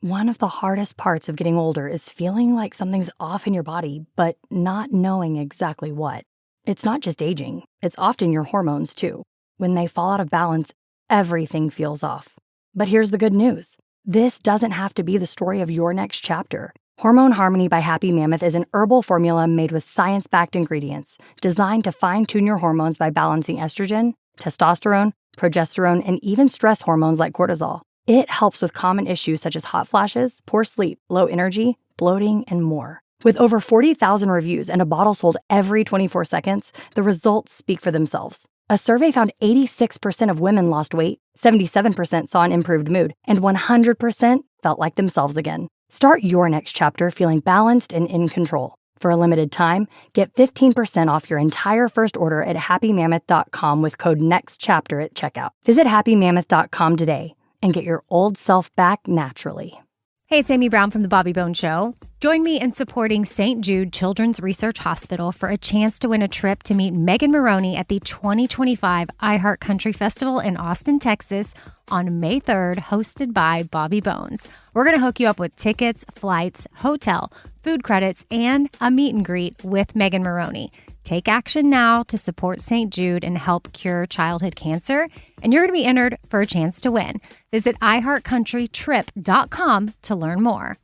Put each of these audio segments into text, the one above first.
One of the hardest parts of getting older is feeling like something's off in your body, but not knowing exactly what. It's not just aging, it's often your hormones too. When they fall out of balance, everything feels off. But here's the good news. This doesn't have to be the story of your next chapter. Hormone Harmony by Happy Mammoth is an herbal formula made with science-backed ingredients designed to fine-tune your hormones by balancing estrogen, testosterone, progesterone, and even stress hormones like cortisol. It helps with common issues such as hot flashes, poor sleep, low energy, bloating, and more. With over 40,000 reviews and a bottle sold every 24 seconds, the results speak for themselves. A survey found 86% of women lost weight, 77% saw an improved mood, and 100% felt like themselves again. Start your next chapter feeling balanced and in control. For a limited time, get 15% off your entire first order at happymammoth.com with code NEXTCHAPTER at checkout. Visit happymammoth.com today and get your old self back naturally. Hey, it's Amy Brown from The Bobby Bones Show. Join me in supporting St. Jude Children's Research Hospital for a chance to win a trip to meet Megan Maroney at the 2025 iHeart Country Festival in Austin, Texas on May 3rd, hosted by Bobby Bones. We're going to hook you up with tickets, flights, hotel, food credits, and a meet and greet with Megan Maroney. Take action now to support St. Jude and help cure childhood cancer, and you're going to be entered for a chance to win. Visit iHeartCountryTrip.com to learn more.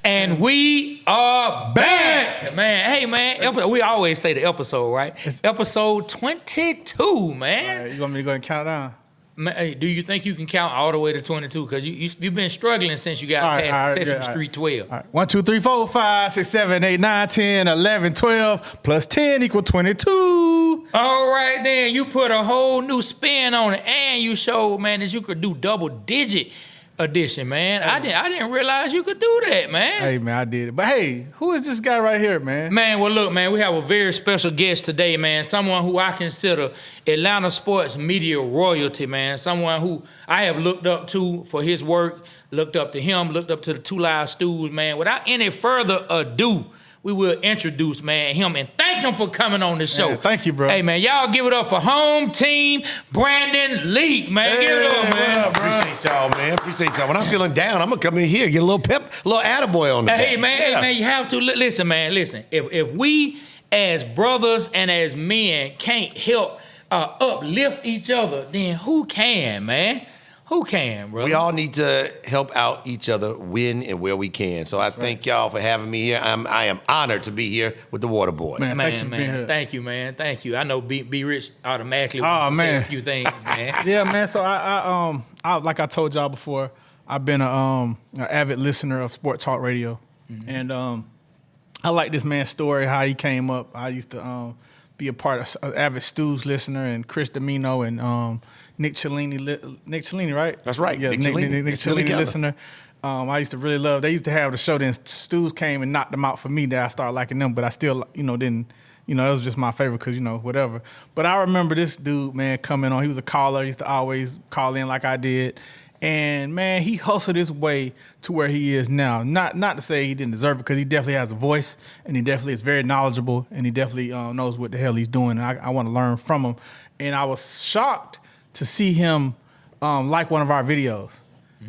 And we are back, man. Hey, man, we always say the episode, right? It's episode 22, man. All right, you want me to go and count down? Man, hey, do you think you can count all the way to 22? Because you've been struggling since you got past Sesame Street 12. All right. 1, 2, 3, 4, 5, 6, 7, 8, 9, 10, 11, 12, plus 10 equal 22. All right, then. You put a whole new spin on it, and you showed, man, that you could do double-digit addition, man. Hey. I didn't realize you could do that, man. Hey, man, I did it. But hey, who is this guy right here, man? Man, well, look, man, we have a very special guest today, man. Someone who I consider Atlanta sports media royalty, man. Someone who I have looked up to for his work, looked up to him, looked up to the Two Live Stews, man. Without any further ado, we will introduce, man, him and thank him for coming on the show. Man, thank you, bro. Hey, man, y'all give it up for HomeTeam Brandon Lee, man. Hey, give it up, man. Appreciate y'all, man. Appreciate y'all. When I'm feeling down, I'm going to come in here, get a little pep, a little attaboy on the Hey, man, you have to. Listen, man, listen. If we as brothers and as men can't help uplift each other, then who can, man? Who can, bro? We all need to help out each other when and where we can. So I thank y'all for having me here. I am honored to be here with the Water Boys. Man, thank you, man. Thank you. I know Be Rich automatically wants to say a few things, man. Yeah, man. So I like I told y'all before, I've been an avid listener of Sport Talk Radio, and I like this man's story, how he came up. I used to be a part of an avid Stews listener, and Chris Domino and Nick Cellini, right? That's right. Yeah, Nick Cellini listener. I used to really love. They used to have the show. Then Stews came and knocked them out for me. That I started liking them, but I still, didn't. It was just my favorite because whatever. But I remember this dude, man, coming on. He was a caller. He used to always call in like I did. And, man, he hustled his way to where he is now. Not to say he didn't deserve it, because he definitely has a voice, and he definitely is very knowledgeable, and he definitely knows what the hell he's doing. And I want to learn from him. And I was shocked to see him like one of our videos.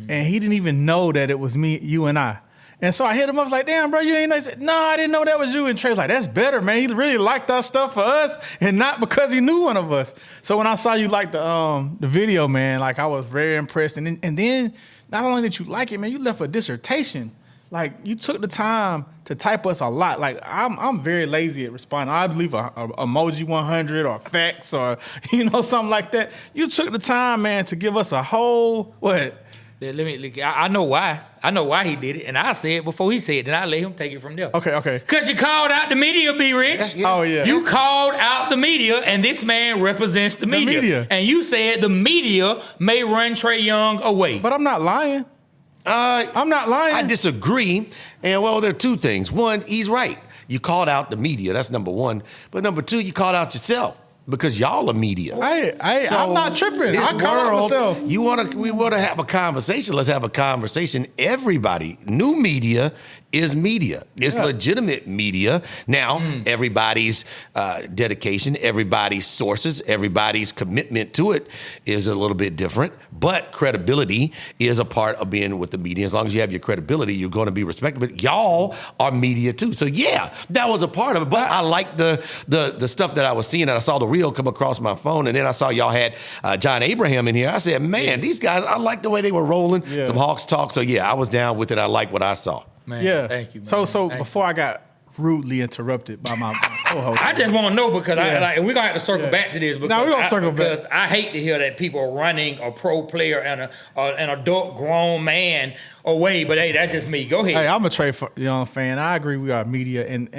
And he didn't even know that it was me, you, and I. And so I hit him up, I was like, damn, bro, you ain't know. He said, no, I didn't know that was you. And Trey's like, that's better, man. He really liked our stuff for us and not because he knew one of us. So when I saw you like the video, man, like I was very impressed. And then not only did you like it, man, you left a dissertation. Like you took the time to type us a lot. Like I'm very lazy at responding. I believe a emoji 100 or facts or, something like that. You took the time, man, to give us a whole, what? I know why. I know why he did it, and I'll say it before he said it, then I'll let him take it from there. Okay. Because you called out the media, Be Rich. Yeah. Oh, yeah. You called out the media, and this man represents the media. And you said the media may run Trey Young away. But I'm not lying. I'm not lying. I disagree. And, well, there are two things. One, he's right. You called out the media. That's number one. But number two, you called out yourself. because y'all are media. I'm not tripping. This I call out world, myself. we want to have a conversation. Let's have a conversation. Everybody, new media is media. It's legitimate media. Now, everybody's dedication, everybody's sources, everybody's commitment to it is a little bit different. But credibility is a part of being with the media. As long as you have your credibility, you're going to be respected. But y'all are media too. So yeah, that was a part of it. But I like the stuff that I was seeing. And I saw the reel come across my phone, and then I saw y'all had John Abraham in here. I said, man, these guys, I like the way they were rolling. Yeah. Some Hawks talk. So yeah, I was down with it. I like what I saw. Man, yeah. Thank you, man. So before I got rudely interrupted by my co-host. I just want to know because we're going to have to circle back to this because, we're gonna circle back. Because I hate to hear that people are running a pro player and an adult grown man away, but hey, that's just me. Go ahead. Hey, I'm a Trey Young fan. I agree we are media, and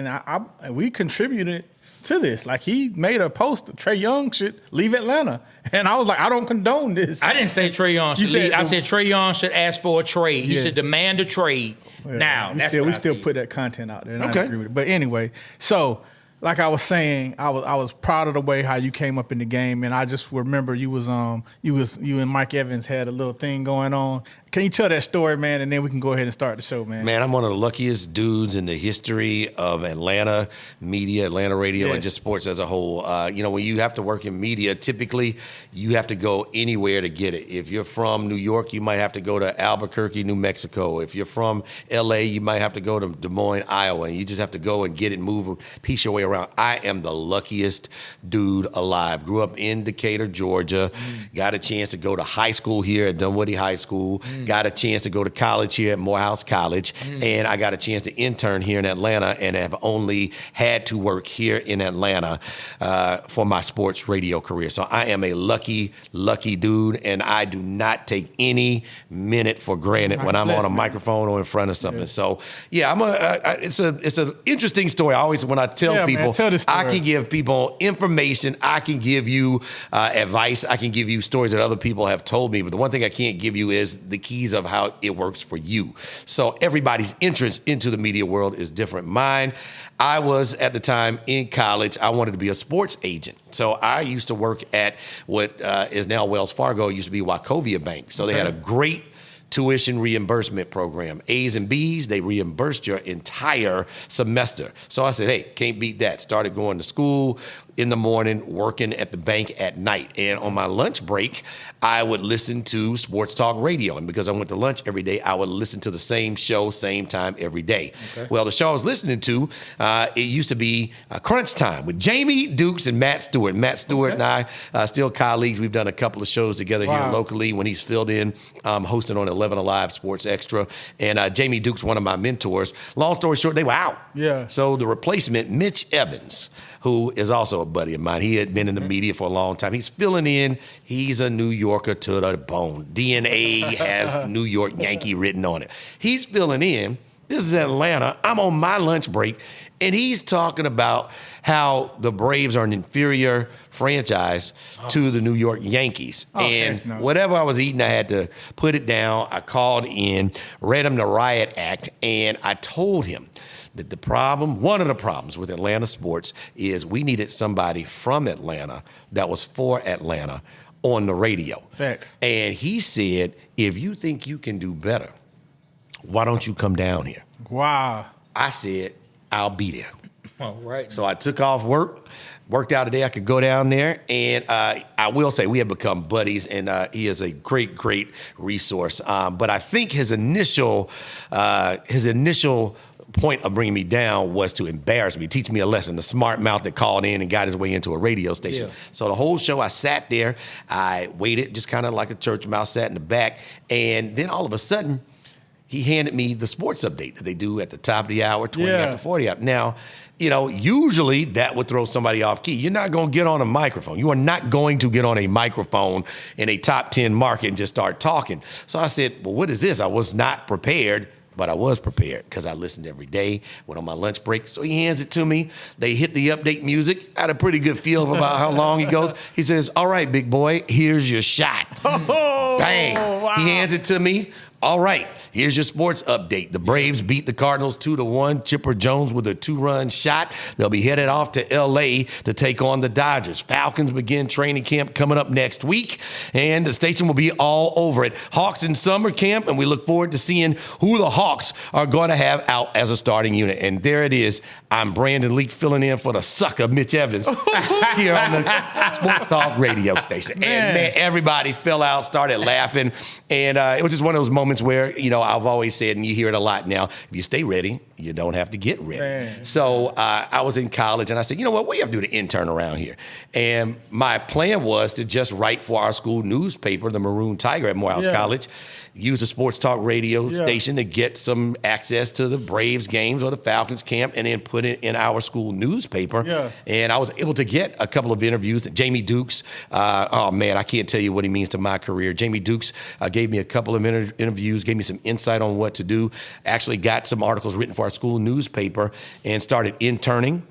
we contributed to this. Like, he made a post, Trey Young should leave Atlanta. And I was like, I don't condone this. I didn't say Trey Young should leave. I said Trey Young should ask for a trade. He should demand a trade now. We still put that content out there, and I agree with it. But anyway, so like I was saying, I was proud of the way how you came up in the game, and I just remember you and Mike Evans had a little thing going on. Can you tell that story, man, and then we can go ahead and start the show, man? Man, I'm one of the luckiest dudes in the history of Atlanta media, Atlanta radio, and just sports as a whole. When you have to work in media, typically you have to go anywhere to get it. If you're from New York, you might have to go to Albuquerque, New Mexico. If you're from L.A., you might have to go to Des Moines, Iowa. And you just have to go and get it, move, and piece your way around. I am the luckiest dude alive. Grew up in Decatur, Georgia. Got a chance to go to high school here at Dunwoody High School. Got a chance to go to college here at Morehouse College, and I got a chance to intern here in Atlanta, and have only had to work here in Atlanta for my sports radio career. So I am a lucky dude, and I do not take any minute for granted when I'm on a microphone or in front of something. So yeah, it's an interesting story. I always, when I tell people, I can give people information, I can give you advice, I can give you stories that other people have told me, but the one thing I can't give you is the keys of how it works for you. So everybody's entrance into the media world is different. Mine, I was at the time in college, I wanted to be a sports agent. So I used to work at what is now Wells Fargo, used to be Wachovia Bank. So they had a great tuition reimbursement program. A's and B's, they reimbursed your entire semester. So I said, hey, can't beat that. Started going to school in the morning, working at the bank at night. And on my lunch break, I would listen to sports talk radio. And because I went to lunch every day, I would listen to the same show, same time every day. Okay. Well, the show I was listening to, it used to be Crunch Time with Jamie Dukes and Matt Stewart. Matt Stewart and I, still colleagues. We've done a couple of shows together here locally when he's filled in, hosting on 11 Alive Sports Extra. And Jamie Dukes, one of my mentors. Long story short, they were out. Yeah. So the replacement, Mitch Evans, who is also a buddy of mine. He had been in the media for a long time. He's filling in. He's a New Yorker to the bone. DNA has New York Yankee written on it. He's filling in. This is Atlanta. I'm on my lunch break, and he's talking about how the Braves are an inferior franchise to the New York Yankees. Whatever I was eating, I had to put it down. I called in, read him the riot act, and I told him that one of the problems with Atlanta sports is we needed somebody from Atlanta that was for Atlanta on the radio. Facts. And he said, if you think you can do better, why don't you come down here? Wow. I said, I'll be there. All right. So I took off work, worked out a day I could go down there, and I will say we have become buddies, and he is a great resource. But I think his initial point of bringing me down was to embarrass me, teach me a lesson, the smart mouth that called in and got his way into a radio station. Yeah. So the whole show, I sat there, I waited just kind of like a church mouse, sat in the back, and then all of a sudden, he handed me the sports update that they do at the top of the hour, 20 after 40 hour. Now, usually that would throw somebody off key. You're not going to get on a microphone. You are not going to get on a microphone in a top 10 market and just start talking. So I said, well, what is this? I was not prepared. But I was prepared because I listened every day, went on my lunch break. So he hands it to me. They hit the update music. I had a pretty good feel about how long he goes. He says, all right, big boy, here's your shot. Bang. Wow. He hands it to me. All right, Here's your sports update. The Braves beat the Cardinals 2-1. Chipper Jones with a 2-run shot. They'll be headed off to L.A. to take on the Dodgers. Falcons begin training camp coming up next week, and the station will be all over it. Hawks in summer camp, and we look forward to seeing who the Hawks are going to have out as a starting unit. And there it is. I'm Brandon Leak filling in for the sucker Mitch Evans here on the Sports Talk radio station. And man, everybody fell out, started laughing. And it was just one of those moments where, I've always said, and you hear it a lot now, if you stay ready, you don't have to get ready. Man. So I was in college, and I said, you know what do you have to do to intern around here? And my plan was to just write for our school newspaper, the Maroon Tiger at Morehouse College, use the Sports Talk radio station to get some access to the Braves games or the Falcons camp, and then put it in our school newspaper. Yeah. And I was able to get a couple of interviews. Jamie Dukes, oh man, I can't tell you what he means to my career. Jamie Dukes gave me a couple of interviews, gave me some insight on what to do. Actually got some articles written for our school newspaper and started interning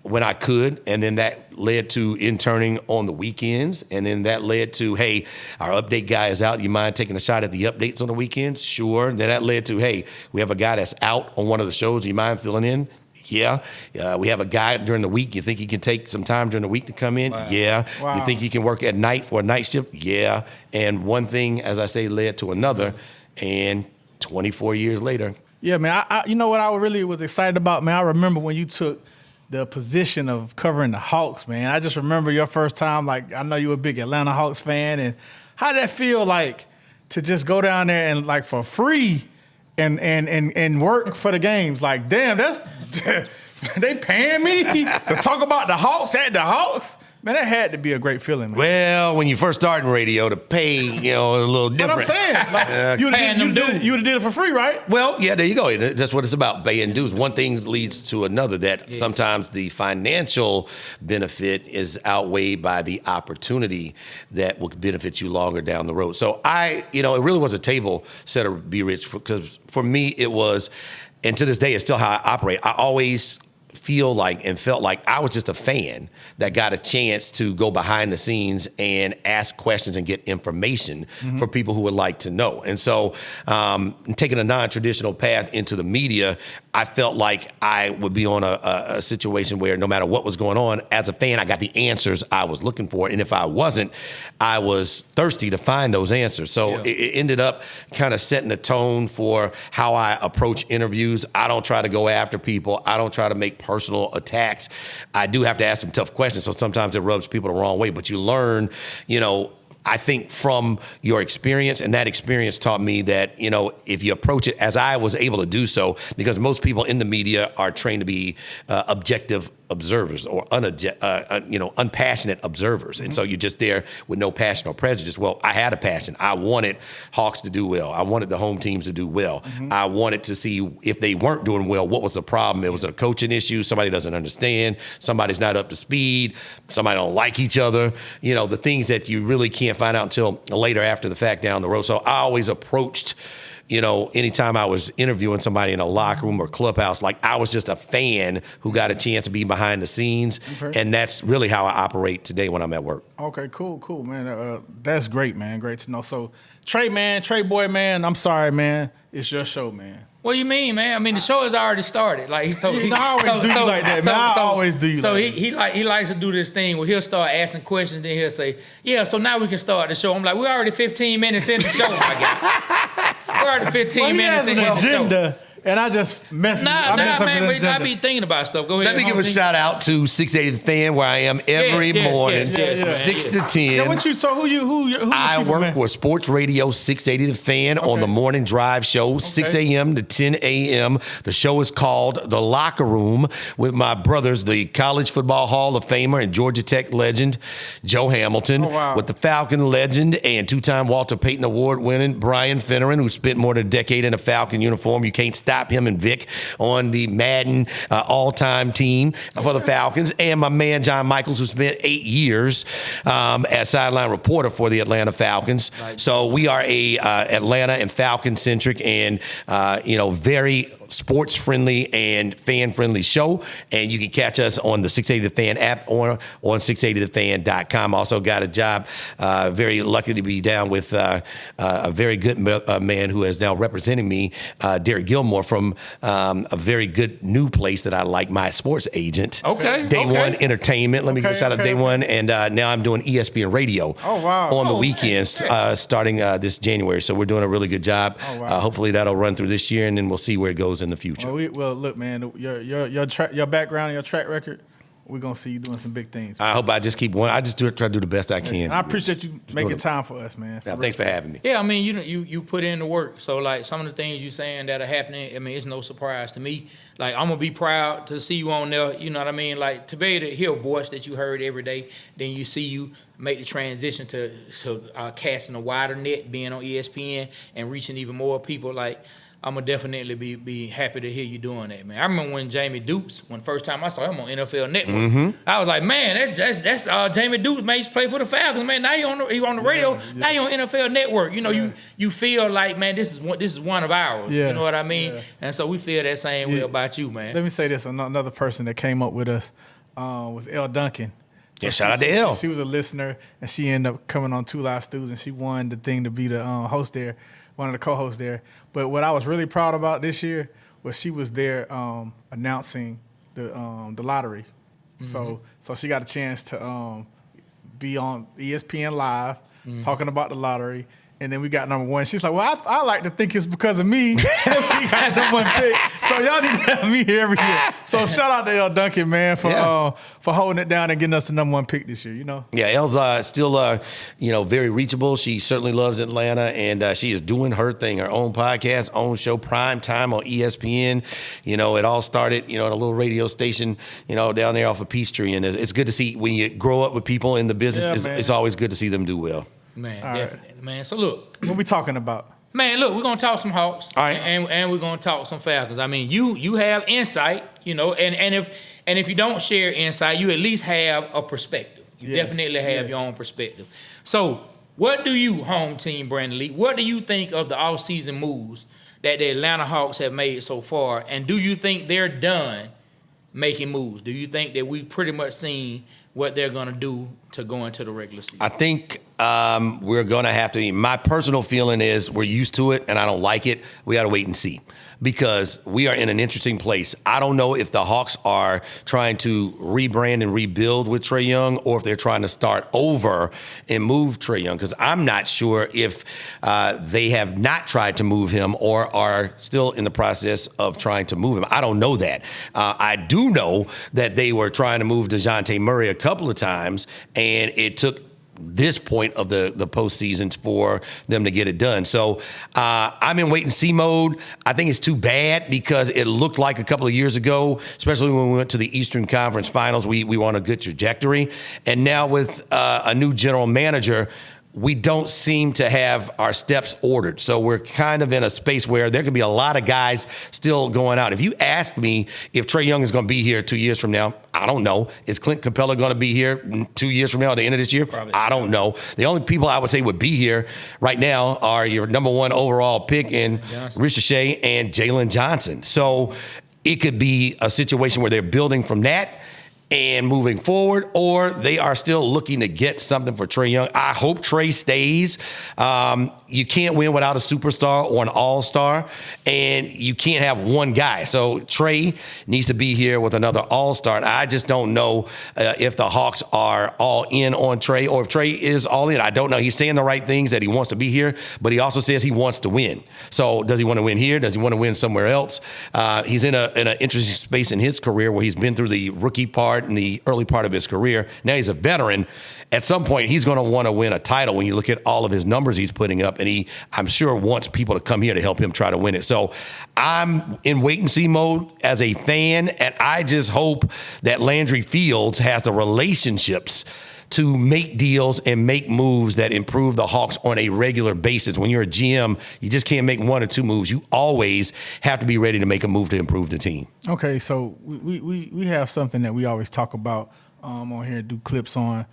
when I could, and then that led to interning on the weekends, and then that led to, hey, our update guy is out. You mind taking a shot at the updates on the weekends? Sure. And then that led to, hey, we have a guy that's out on one of the shows. You mind filling in? Yeah. We have a guy during the week. You think he can take some time during the week to come in? Wow. Yeah. Wow. You think he can work at night for a night shift? Yeah. And one thing, as I say, led to another, and 24 years later. Yeah, man. I you know what I really was excited about, man? I remember when you took the position of covering the Hawks, man. I just remember your first time, like, I know you were a big Atlanta Hawks fan, and how did that feel like to just go down there and, like, for free and work for the games? Like, damn, that's they paying me to talk about the Hawks at the Hawks? Man, that had to be a great feeling, man. Well, when you first started in radio, the pay, a little different. But I'm saying, like, you would have did it for free, right? Well, yeah, there you go. That's what it's about, paying dues. One thing leads to another, that sometimes the financial benefit is outweighed by the opportunity that will benefit you longer down the road. So it really was a table setter, Be Rich, because for me it was, and to this day it's still how I operate. I always feel like and felt like I was just a fan that got a chance to go behind the scenes and ask questions and get information for people who would like to know. And so taking a non-traditional path into the media, I felt like I would be on a situation where no matter what was going on, as a fan, I got the answers I was looking for. And if I wasn't, I was thirsty to find those answers. So it ended up kind of setting the tone for how I approach interviews. I don't try to go after people. I don't try to make personal attacks. I do have to ask some tough questions, so sometimes it rubs people the wrong way. But you learn, I think, from your experience, and that experience taught me that, if you approach it as I was able to do so, because most people in the media are trained to be objective observers or unpassionate observers. And so you're just there with no passion or prejudice. Well, I had a passion. I wanted Hawks to do well. I wanted the home teams to do well. I wanted to see if they weren't doing well, what was the problem? It was a coaching issue. Somebody doesn't understand. Somebody's not up to speed. Somebody don't like each other. The things that you really can't find out until later after the fact down the road. So I always approached, anytime I was interviewing somebody in a locker room or clubhouse, like I was just a fan who got a chance to be behind the scenes. Okay. And that's really how I operate today when I'm at work. Okay, cool, man. That's great, man. Great to know. So, Trey Boy, man, I'm sorry, man. It's your show, man. What do you mean, man? I mean, the show has already started. Like, I always do you like that, man. I always do you like that. He likes to do this thing where he'll start asking questions, then he'll say, "Yeah, so now we can start the show." I'm like, "We're already 15 minutes in the show, my guy. We're already 15 minutes in the show." And I just mess man. I be thinking about stuff. Go ahead. Let me give a shout out to 680 The Fan, where I am every morning, 6 to 10. Yeah, who I work for Sports Radio 680 The Fan on the morning drive show, 6 a.m. to 10 a.m. The show is called The Locker Room, with my brothers, the College Football Hall of Famer and Georgia Tech legend Joe Hamilton, with the Falcon legend and two-time Walter Payton Award winning Brian Finneran, who spent more than a decade in a Falcon uniform. You can't stop him and Vic on the Madden all-time team for the Falcons, and my man John Michaels, who spent 8 years as sideline reporter for the Atlanta Falcons. Right. So we are a Atlanta and Falcon-centric and very sports friendly and fan friendly show. And you can catch us on the 680 The Fan app or on 680thefan.com. Also got a job. Very lucky to be down with a very good man who is now representing me, Derek Gilmore, from a very good new place that I like, My Sports Agent. Day One Entertainment. Let me give a shout out to Day One. And now I'm doing ESPN Radio on the weekends starting this January. So we're doing a really good job. Hopefully that'll run through this year, and then we'll see where it goes in the future. Well, look, man, your background and your track record, we're going to see you doing some big things. I hope I just keep one. I just try to do the best I can. And I appreciate you making time for us, man. Thanks for having me. Yeah, I mean, you put in the work. So, like, some of the things you saying that are happening, I mean, it's no surprise to me. Like, I'm going to be proud to see you on there, you know what I mean? Like, to be able to hear a voice that you heard every day, then you see you make the transition to casting a wider net, being on ESPN, and reaching even more people. Like, I'm going to definitely be happy to hear you doing that, man. I remember when Jamie Dukes, when first time I saw him on NFL Network, I was like, man, that's Jamie Dukes, man. He played for the Falcons, man. Now he on the radio. Yeah. Now you on NFL Network. You know, you feel like, man, this is one of ours. You know what I mean? Yeah. And so we feel that same way about you, man. Let me say this. Another person that came up with us was Elle Duncan. So shout out to Elle. She was a listener, and she ended up coming on Two Live Stews, and she won the thing to be the host there. One of the co-hosts there. But what I was really proud about this year was she was there announcing the lottery. So she got a chance to be on ESPN Live talking about the lottery. And then we got number one. She's like, well, I like to think it's because of me that we got number one pick. So y'all need to have me here every year. So shout out to Elle Duncan, man, for holding it down and getting us the number one pick this year, you know? Yeah, Elle's still, very reachable. She certainly loves Atlanta, and she is doing her thing, her own podcast, own show, Prime Time on ESPN. You know, it all started, at a little radio station, down there off of Peachtree. And it's good to see when you grow up with people in the business, it's always good to see them do well. Man, all definitely, right. Man. So look, what we talking about? Man, look, we're gonna talk some Hawks, all right, and we're gonna talk some Falcons. I mean, you have insight, and if you don't share insight, you at least have a perspective. You definitely have your own perspective. So, what do you, home team, Brandon Lee? What do you think of the offseason moves that the Atlanta Hawks have made so far, and do you think they're done making moves? Do you think that we've pretty much seen what they're gonna do to go into the regular season? I think we're going to have to. My personal feeling is we're used to it, and I don't like it. We got to wait and see because we are in an interesting place. I don't know if the Hawks are trying to rebrand and rebuild with Trae Young or if they're trying to start over and move Trae Young, because I'm not sure if they have not tried to move him or are still in the process of trying to move him. I don't know that. I do know that they were trying to move DeJounte Murray a couple of times, and it took this point of the postseason for them to get it done. So I'm in wait and see mode. I think it's too bad because it looked like a couple of years ago, especially when we went to the Eastern Conference Finals, we were on a good trajectory. And now with a new general manager, we don't seem to have our steps ordered. So we're kind of in a space where there could be a lot of guys still going out. If you ask me if Trae Young is going to be here 2 years from now, I don't know. Is Clint Capella going to be here 2 years from now at the end of this year? Probably. I don't know. The only people I would say would be here right now are your number one overall pick in Ricochet and Jalen Johnson. So it could be a situation where they're building from that and moving forward, or they are still looking to get something for Trae Young. I hope Trae stays. You can't win without a superstar or an all-star, and you can't have one guy. So Trae needs to be here with another all-star. And I just don't know if the Hawks are all in on Trae or if Trae is all in. I don't know. He's saying the right things that he wants to be here, but he also says he wants to win. So does he want to win here? Does he want to win somewhere else? He's in an interesting space in his career where he's been through the rookie part in the early part of his career. Now he's a veteran. At some point, he's going to want to win a title when you look at all of his numbers he's putting up, and he, I'm sure, wants people to come here to help him try to win it. So I'm in wait-and-see mode as a fan, and I just hope that Landry Fields has the relationships to make deals and make moves that improve the Hawks on a regular basis. When you're a GM, you just can't make one or two moves. You always have to be ready to make a move to improve the team. Okay, so we have something that we always talk about on here, do clips on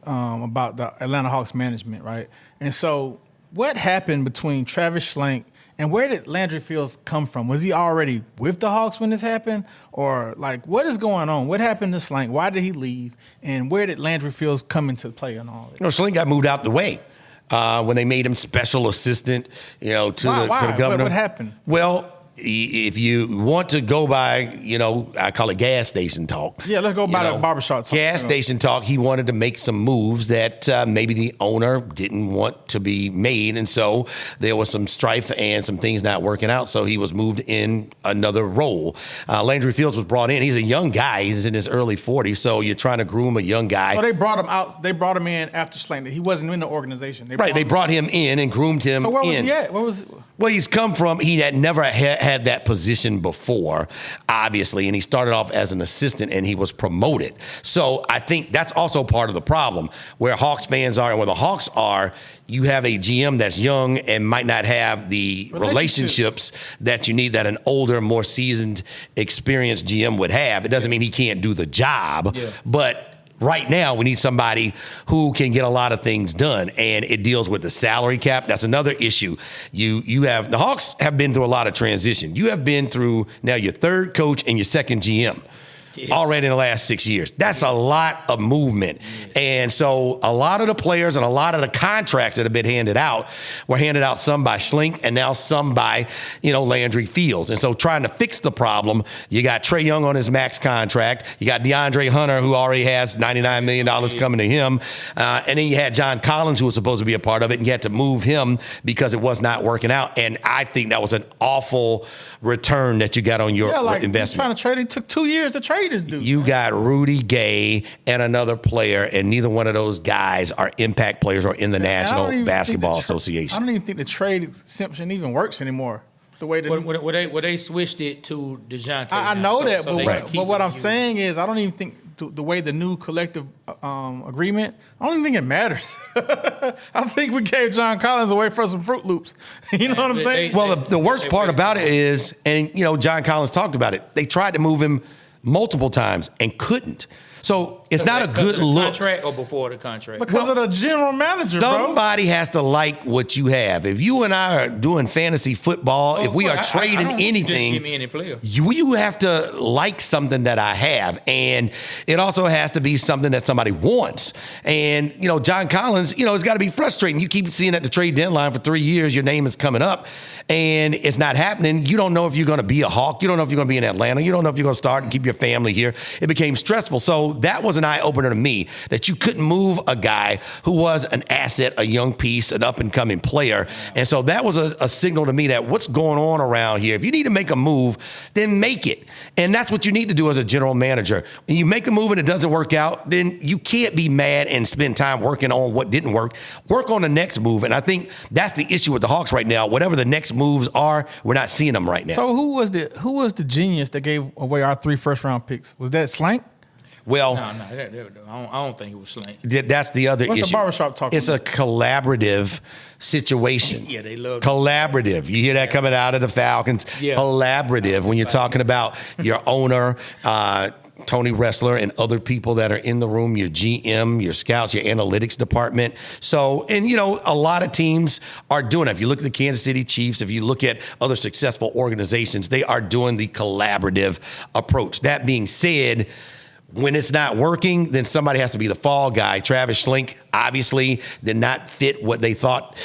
about the Atlanta Hawks management, right? And so what happened between Travis Schlenk And where did Landry Fields come from? Was he already with the Hawks when this happened? Or, like, what is going on? What happened to Slank? Why did he leave? And where did Landry Fields come into play and all that? Slank got moved out the way when they made him special assistant, to the governor. What happened? Well, if you want to go by, I call it gas station talk. Yeah, let's go by the barbershop talk. Gas station talk, he wanted to make some moves that maybe the owner didn't want to be made. And so there was some strife and some things not working out. So he was moved in another role. Landry Fields was brought in. He's a young guy. He's in his early 40s. So you're trying to groom a young guy. So they brought him out. They brought him in after Slank. He wasn't in the organization. They brought him in and groomed him. So where was in. he at? Well, he's come from, he had never had that position before, obviously, and he started off as an assistant and he was promoted. So I think that's also part of the problem where Hawks fans are and where the Hawks are. You have a GM that's young and might not have the relationships that you need that an older, more seasoned, experienced GM would have. It doesn't mean he can't do the job, but right now, we need somebody who can get a lot of things done, and it deals with the salary cap. That's another issue. The Hawks have been through a lot of transition. You have been through now your third coach and your second GM. Already in the last 6 years. That's a lot of movement. And so a lot of the players and a lot of the contracts that have been handed out were handed out some by Schlink and now some by, Landry Fields. And so trying to fix the problem, you got Trae Young on his max contract. You got DeAndre Hunter, who already has $99 million coming to him. And then you had John Collins, who was supposed to be a part of it, and you had to move him because it was not working out. And I think that was an awful return that you got on your investment. Trying to trade. It took 2 years to trade this dude. You got Rudy Gay and another player, and neither one of those guys are impact players or in the National Basketball Association. I don't even think the trade exemption even works anymore. The way that they switched it to DeJounte. I know that, but what I'm saying is I don't even think the way the new collective agreement, I don't even think it matters. I think we gave John Collins away for some Fruit Loops. You know what I'm saying? Well, the worst part about it is, and John Collins talked about it, they tried to move him multiple times and couldn't. So it's not a good look. Contract or before the contract? Because of the general manager, somebody has to like what you have. If you and I are doing fantasy football, if we are trading anything, give me any player. You have to like something that I have. And it also has to be something that somebody wants. And, John Collins, it's got to be frustrating. You keep seeing at the trade deadline for 3 years, your name is coming up, and it's not happening. You don't know if you're going to be a Hawk. You don't know if you're going to be in Atlanta. You don't know if you're going to start and keep your family here. It became stressful. So that was an eye-opener to me, that you couldn't move a guy who was an asset, a young piece, an up-and-coming player. And so that was a signal to me that what's going on around here, if you need to make a move, then make it. And that's what you need to do as a general manager. When you make a move and it doesn't work out, then you can't be mad and spend time working on what didn't work. Work on the next move. And I think that's the issue with the Hawks right now. Whatever the next moves are, we're not seeing them right now. So who was the genius that gave away our 3 first-round picks? Was that Slank? Well, no, I don't think it was Slank. That's the other issue. What's the barbershop talking It's a collaborative situation. Yeah, they love collaborative. You hear that coming out of the Falcons? Yeah. Collaborative. When you're talking about your owner, Tony Ressler, and other people that are in the room, your GM, your scouts, your analytics department. So, and a lot of teams are doing it. If you look at the Kansas City Chiefs, if you look at other successful organizations, they are doing the collaborative approach. That being said, when it's not working, then somebody has to be the fall guy. Travis Schlink obviously did not fit what they thought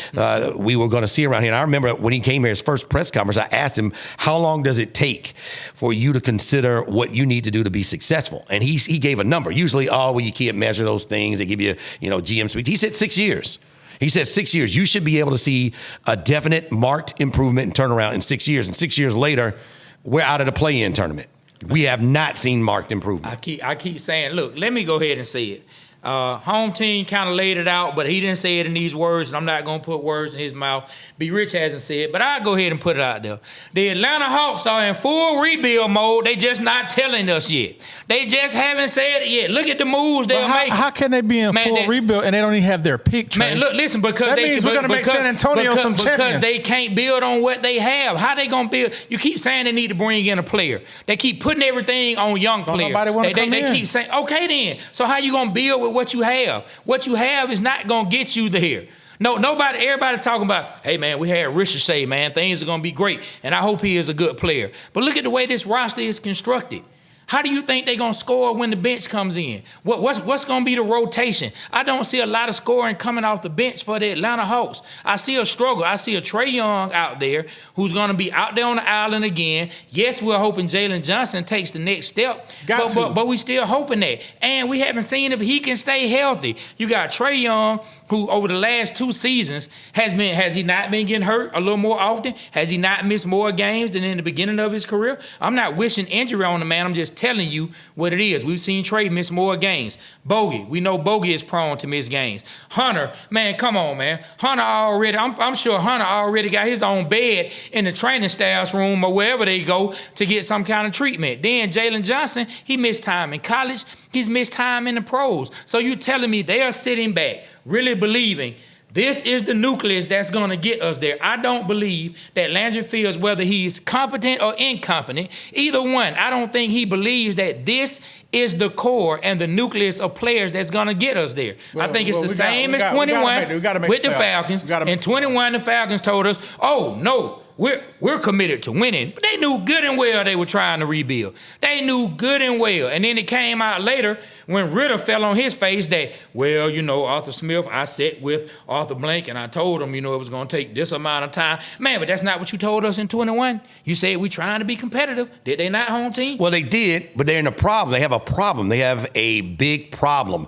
we were going to see around here. And I remember when he came here, his first press conference, I asked him, how long does it take for you to consider what you need to do to be successful? And he gave a number. Usually, you can't measure those things. They give you, GM speak. He said 6 years. He said 6 years. You should be able to see a definite marked improvement and turnaround in 6 years. And 6 years later, we're out of the play-in tournament. We have not seen marked improvement. I keep saying, look, let me go ahead and say it. Home team kind of laid it out, but he didn't say it in these words, and I'm not going to put words in his mouth. B. Rich hasn't said it, but I'll go ahead and put it out there. The Atlanta Hawks are in full rebuild mode. They just not telling us yet. They just haven't said it yet. Look at the moves they're making. How can they be in full rebuild and they don't even have their pick? Man, look, listen, because that means we're going to make San Antonio some champions. Because they can't build on what they have. How they going to build? You keep saying they need to bring in a player. They keep putting everything on young players. Nobody want to come in. They keep saying, okay then. So how you going to build with what you have? What you have is not going to get you there. No, everybody's talking about, hey, man, we had Ricochet, man. Things are going to be great. And I hope he is a good player. But look at the way this roster is constructed. How do you think they're going to score when the bench comes in? What's going to be the rotation? I don't see a lot of scoring coming off the bench for the Atlanta Hawks. I see a struggle. I see a Trae Young out there who's going to be out there on the island again. Yes, we're hoping Jalen Johnson takes the next step, but we still hoping that. And we haven't seen if he can stay healthy. You got Trae Young, who over the last 2 seasons has he not been getting hurt a little more often? Has he not missed more games than in the beginning of his career? I'm not wishing injury on the man. I'm just telling you what it is. We've seen Trae miss more games. Bogey, we know Bogey is prone to miss games. Hunter, man, come on, man. Hunter already, I'm sure Hunter already got his own bed in the training staff's room or wherever they go to get some kind of treatment. Then Jalen Johnson, he missed time in college. He's missed time in the pros. So you telling me they are sitting back, really believing this is the nucleus that's going to get us there. I don't believe that Landry Fields, whether he's competent or incompetent, either one, I don't think he believes that this is the core and the nucleus of players that's going to get us there. I think it's the same as 21 with the Falcons. In 21, the Falcons told us, oh, no, we're committed to winning. But they knew good and well they were trying to rebuild. They knew good and well. And then it came out later when Ritter fell on his face that, well, you know, Arthur Smith, I sat with Arthur Blank and I told him, you know, it was going to take this amount of time. Man, but that's not what you told us in 21. You said we trying to be competitive. Did they not, home team? Well, they did, but they're in a problem. They have a problem. They have a big problem.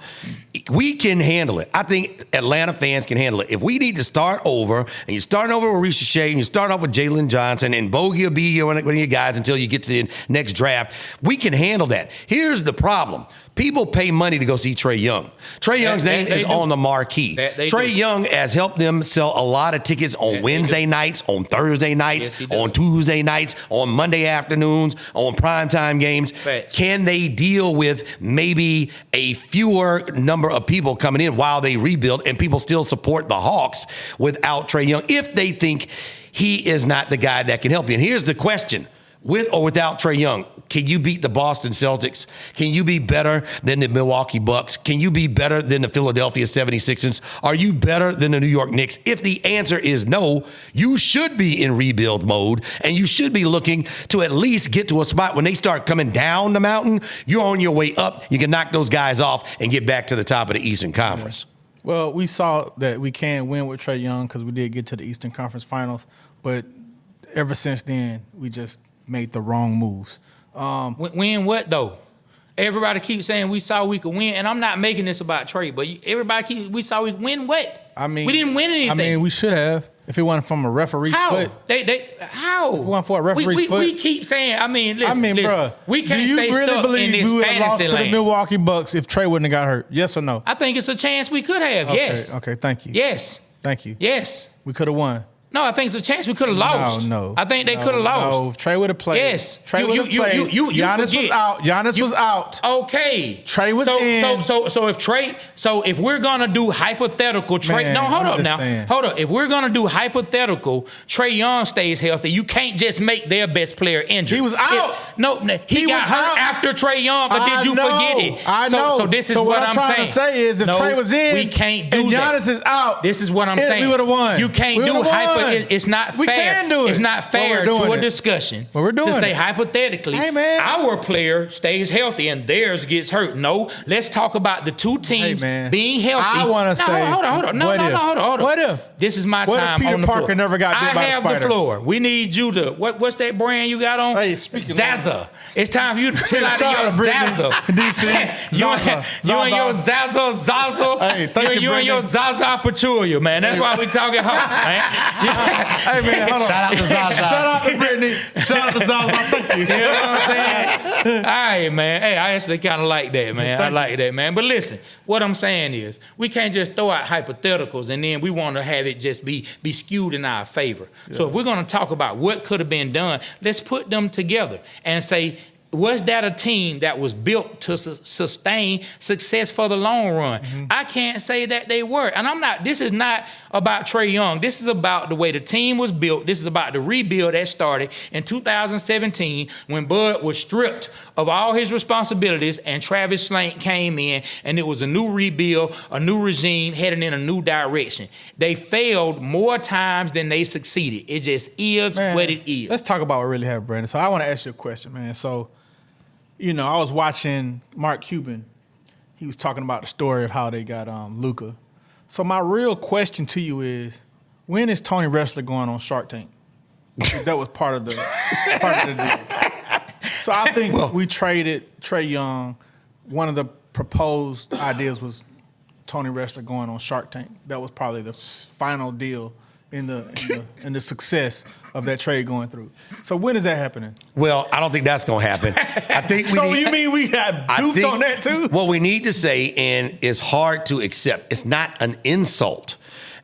We can handle it. I think Atlanta fans can handle it. If we need to start over, and you're starting over with Ricochet, and you start off with Jalen Johnson, and Bogey will be one of your guys until you get to the next draft, we can handle that. Here's the problem. People pay money to go see Trae Young. Trae Young's name is on the marquee. Trae Young has helped them sell a lot of tickets on Wednesday nights, on Thursday nights, on Tuesday nights, on Monday afternoons, on primetime games. Can they deal with maybe a fewer number of people coming in while they rebuild and people still support the Hawks without Trae Young if they think he is not the guy that can help you? And here's the question. With or without Trae Young, can you beat the Boston Celtics? Can you be better than the Milwaukee Bucks? Can you be better than the Philadelphia 76ers? Are you better than the New York Knicks? If the answer is no, you should be in rebuild mode, and you should be looking to at least get to a spot when they start coming down the mountain, you're on your way up. You can knock those guys off and get back to the top of the Eastern Conference. Well, we saw that we can win with Trae Young because we did get to the Eastern Conference Finals, but ever since then, we just made the wrong moves. Win what, though? Everybody keeps saying we saw we could win, and I'm not making this about Trae, but we saw we win what? I mean, we didn't win anything. I mean, we should have if it wasn't from a referee's foot. How? If it wasn't for a referee's foot. We keep saying, listen, bro, we can't do you stay really stuck believe in this we would have lost fantasy to the land. Milwaukee Bucks if Trae wouldn't have got hurt? Yes or no? I think it's a chance we could have, yes. Okay, thank you. Yes. Thank you. Yes. We could have won. No, I think it's a chance we could have lost. No. I think they could have lost. No, if Trae would have played. Yes. Trae would have played. Giannis forget. was out. Giannis was out. Okay. Trae was in. So if we're gonna do hypothetical, Trae. Man, no, hold I'm up just now. saying. Hold up. If we're gonna do hypothetical, Trae Young stays healthy. You can't just make their best player injured. He was out. He got was hurt out. after Trae Young, but did you forget it? I know. So this is what I'm trying saying. to say is if Trae was in, we can't do and that. Giannis is out, This is what I'm saying. we would have won. You can't We do would've won. It's not We fair. can do it. It's not Well, fair we're doing to a it. discussion Well, we're doing to say it. hypothetically, Hey, man. our player stays healthy and theirs gets hurt. No, let's talk about the two teams being healthy. I want to say, hold on. No, hold on. What if? This is my What if time Peter on the Parker floor. never got bit by a I have spider? the floor. We need you to, what's that brand you got on? Hey, speaking of- Zaza. It's time for you to chill out Shout out of to your Brittany, Zaza. DC. You and your Zaza. Zaza. Hey, thank you, You and your Brittany. Zaza Petulia, man. That's why we talking Hawks, man. Hey, man, hold on. Shout out to Zaza. Shout out to Brittany. Shout out to Zaza. Thank you. You know what I'm saying? All right, man. Hey, I actually kind of like that, man. I like that, man. But listen, what I'm saying is we can't just throw out hypotheticals and then we want to have it just be skewed in our favor. Yeah. So if we're going to talk about what could have been done, let's put them together and say, was that a team that was built to sustain success for the long run? Mm-hmm. I can't say that they were. And this is not about Trae Young. This is about the way the team was built. This is about the rebuild that started in 2017 when Bud was stripped of all his responsibilities and Travis Slank came in, and it was a new rebuild, a new regime heading in a new direction. They failed more times than they succeeded. It just is what it is. Let's talk about what really happened, Brandon. So I want to ask you a question, man. So, I was watching Mark Cuban. He was talking about the story of how they got Luka. So my real question to you is, when is Tony Wrestler going on Shark Tank? That was part of the deal. So I think we traded Trae Young. One of the proposed ideas was Tony Wrestler going on Shark Tank. That was probably the final deal in the success of that trade going through. So when is that happening? Well, I don't think that's going to happen. I think you mean we got duped on that too? What we need to say, and it's hard to accept, it's not an insult.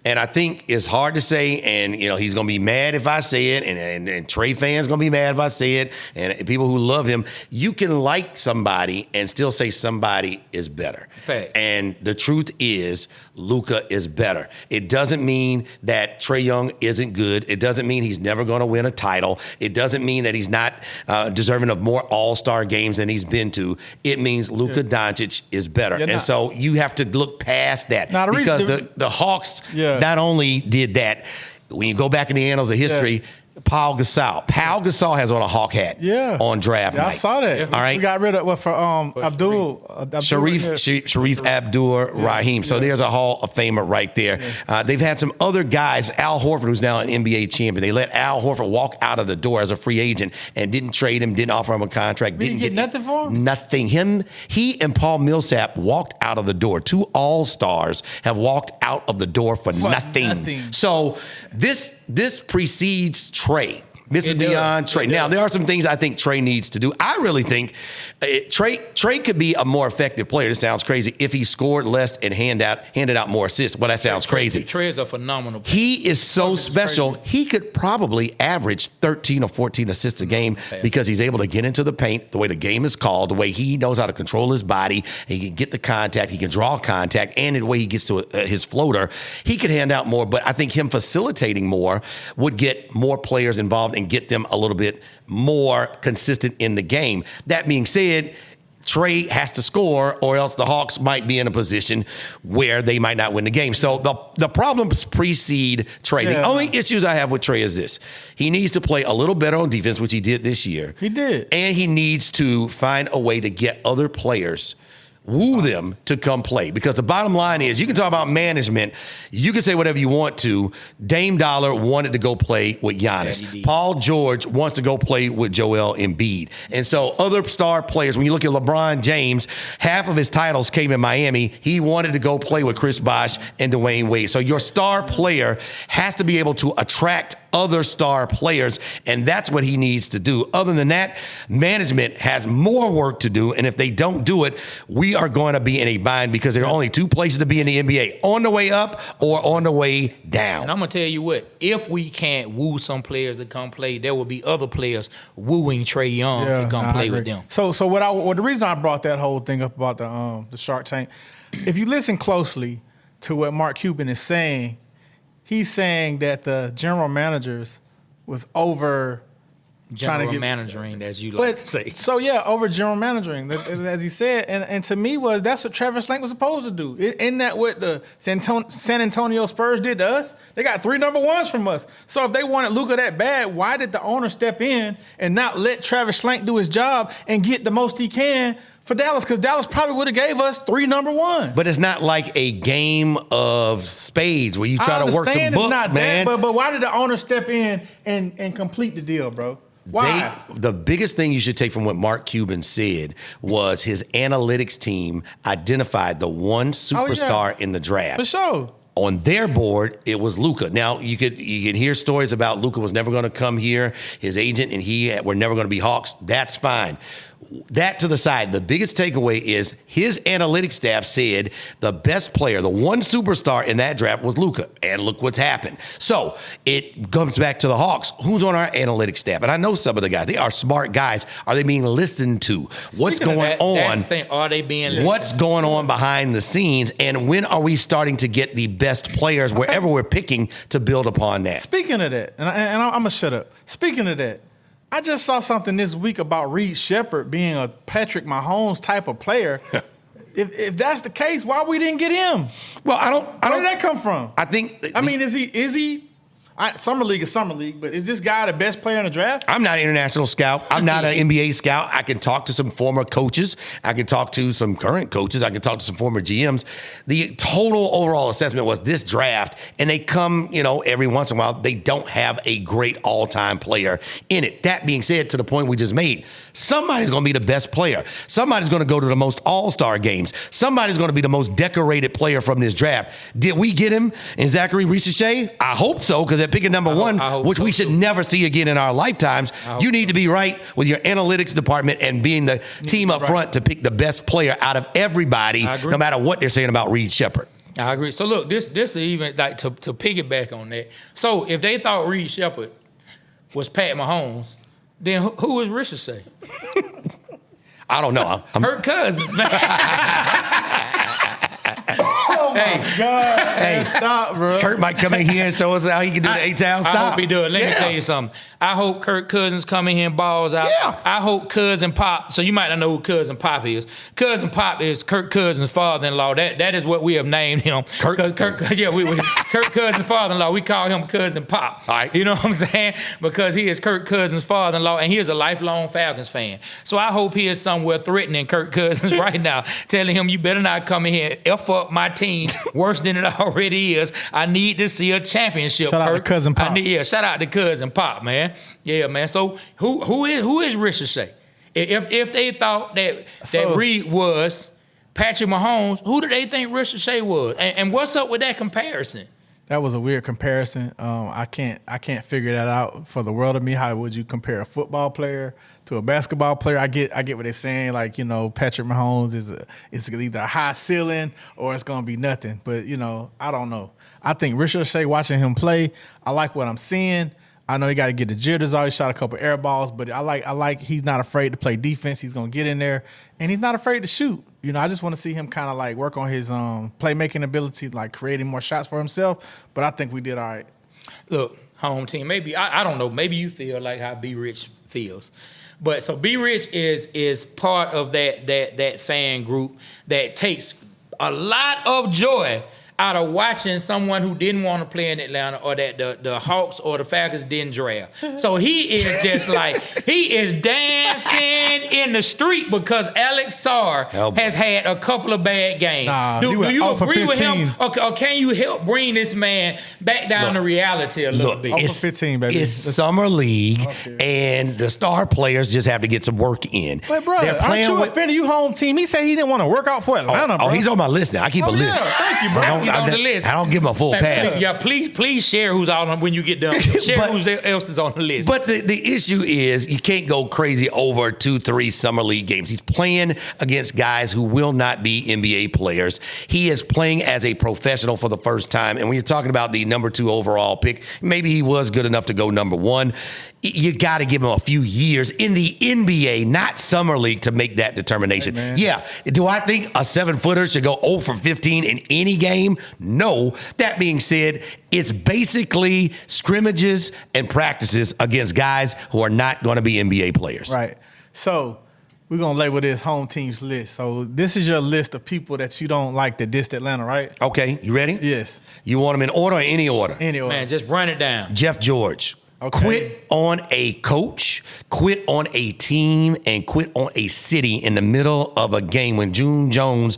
And I think it's hard to say, and he's going to be mad if I say it, and Trae fans going to be mad if I say it, and people who love him. You can like somebody and still say somebody is better. Fact. And the truth is, Luka is better. It doesn't mean that Trae Young isn't good. It doesn't mean he's never going to win a title. It doesn't mean that he's not deserving of more all-star games than he's been to. It means Luka Doncic is better. And so you have to look past that. Now, because the Hawks not only did that, when you go back in the annals of history, Paul Gasol has on a Hawk hat on draft night. I saw that. All right. We got rid of Sharif Abdur-Rahim. So there's a Hall of Famer right there. They've had some other guys, Al Horford, who's now an NBA champion. They let Al Horford walk out of the door as a free agent and didn't trade him, didn't offer him a contract. Didn't get nothing for him? Nothing. He and Paul Millsap walked out of the door. 2 All-Stars have walked out of the door for nothing. So this precedes Trae. This is beyond Trae. Now, there are some things I think Trae needs to do. I really think Trae could be a more effective player. This sounds crazy. If he scored less and handed out more assists. Well, that sounds crazy. Trae is a phenomenal player. He is so special. He could probably average 13 or 14 assists a game because he's able to get into the paint, the way the game is called, the way he knows how to control his body. He can get the contact. He can draw contact. And the way he gets to his floater, he could hand out more. But I think him facilitating more would get more players involved and get them a little bit more consistent in the game. That being said, Trae has to score, or else the Hawks might be in a position where they might not win the game. So the problems precede Trae. The only issues I have with Trae is this. He needs to play a little better on defense, which he did this year. He did. And he needs to find a way to get other players, woo them to come play. Because the bottom line is, you can talk about management. You can say whatever you want to. Dame Dollar wanted to go play with Giannis. Paul George wants to go play with Joel Embiid. And so other star players, when you look at LeBron James, half of his titles came in Miami. He wanted to go play with Chris Bosh and Dwayne Wade. So your star player has to be able to attract other star players, and that's what he needs to do. Other than that, management has more work to do, and if they don't do it, we are going to be in a bind because there are only 2 places to be in the NBA, on the way up or on the way down. And I'm going to tell you what, if we can't woo some players to come play, there will be other players wooing Trae Young to come play with them. So the reason I brought that whole thing up about the Shark Tank, if you listen closely to what Mark Cuban is saying, he's saying that the general managers was over managing, as you like to say. So, over general managing, as he said. And to me, that's what Travis Slank was supposed to do. Isn't that what the San Antonio Spurs did to us? They got 3 number 1s from us. So if they wanted Luka that bad, why did the owner step in and not let Travis Slank do his job and get the most he can for Dallas? Because Dallas probably would have gave us 3 number 1s. But it's not like a game of spades where you try to work some books, man. But why did the owner step in and complete the deal, bro? Why? The biggest thing you should take from what Mark Cuban said was his analytics team identified the one superstar in the draft. For sure. On their board, it was Luka. Now, you can hear stories about Luka was never going to come here, his agent and he were never going to be Hawks. That's fine. That to the side, the biggest takeaway is his analytics staff said the best player, the one superstar in that draft was Luka. And look what's happened. So it comes back to the Hawks. Who's on our analytics staff? And I know some of the guys. They are smart guys. Are they being listened to? What's going on? That's the thing. Are they being listened? What's going on behind the scenes? And when are we starting to get the best players wherever we're picking to build upon that? Speaking of that, and I'm going to shut up. Speaking of that, I just saw something this week about Reed Shepherd being a Patrick Mahomes type of player. If that's the case, why we didn't get him? Well, Where did that come from? I think. Is he? Summer League is Summer League, but is this guy the best player in the draft? I'm not an international scout. I'm not an NBA scout. I can talk to some former coaches. I can talk to some current coaches. I can talk to some former GMs. The total overall assessment was this draft, and they come, every once in a while, they don't have a great all-time player in it. That being said, to the point we just made, somebody's going to be the best player. Somebody's going to go to the most all-star games. Somebody's going to be the most decorated player from this draft. Did we get him in Zachary Richichet? I hope so, because at picking number one, which we should never see again in our lifetimes, you need to be right with your analytics department and being the team up front to pick the best player out of everybody, no matter what they're saying about Reed Shepherd. I agree. So look, this is even like to piggyback on that. So if they thought Reed Shepherd was Pat Mahomes, then who was Richardson? I don't know. Kirk Cousins, man. Oh my God! Hey, stop, bro. Kurt might come in here and show us how he can do the 8-town stop. I hope he do it. Let me tell you something. I hope Kirk Cousins come in here and balls out. Yeah. I hope Cousin Pop. So you might not know who Cousin Pop is. Cousin Pop is Kirk Cousins' father-in-law. That is what we have named him. Kirk Cousins' father-in-law. We call him Cousin Pop. All right. You know what I'm saying? Because he is Kirk Cousins' father-in-law, and he is a lifelong Falcons fan. So I hope he is somewhere threatening Kirk Cousins right now, telling him, you better not come in here and F up my team worse than it already is. I need to see a championship. Shout out to Cousin Pop. Shout out to Cousin Pop, man. Yeah, man. So who is Richardson? If they thought that Reed was Patrick Mahomes, who do they think Richardson was? And what's up with that comparison? That was a weird comparison. I can't figure that out for the world of me. How would you compare a football player to a basketball player? I get what they're saying. Like, Patrick Mahomes is either a high ceiling or it's gonna be nothing. But I don't know. I think Richard Shea, watching him play, I like what I'm seeing. I know he got to get the jitters out. He shot a couple air balls, but I like he's not afraid to play defense. He's gonna get in there, and he's not afraid to shoot. I just want to see him kind of like work on his playmaking ability, like creating more shots for himself. But I think we did all right. Look, home team. Maybe I don't know. Maybe you feel like how B Rich feels. But so B Rich is part of that fan group that takes a lot of joy out of watching someone who didn't want to play in Atlanta or that the Hawks or the Falcons didn't draft. So he is just like, he is dancing in the street because Alex Sarr has had a couple of bad games. Do you agree with him? Or can you help bring this man back down to reality a little bit? It's 15, baby. It's Summer League, and the star players just have to get some work in. But, bro, aren't you offended? You home team. He said he didn't want to work out for Atlanta, bro. He's on my list now. I keep a list. Yeah, thank you, bro. On the list. I don't give him a full pass. Yeah, please share who's on when you get done. Share who else is on the list. But the issue is you can't go crazy over 2-3 Summer League games. He's playing against guys who will not be NBA players. He is playing as a professional for the first time. And when you're talking about the number 2 overall pick, maybe he was good enough to go number 1. You got to give him a few years in the NBA, not Summer League, to make that determination. Hey, yeah. Do I think a 7-footer should go 0 for 15 in any game? No. That being said, it's basically scrimmages and practices against guys who are not going to be NBA players. Right. So we're going to label this home team's list. So this is your list of people that you don't like that dissed Atlanta, right? Okay. You ready? Yes. You want them in order or any order? Any order. Man, just run it down. Jeff George. Okay. Quit on a coach, quit on a team, and quit on a city in the middle of a game when June Jones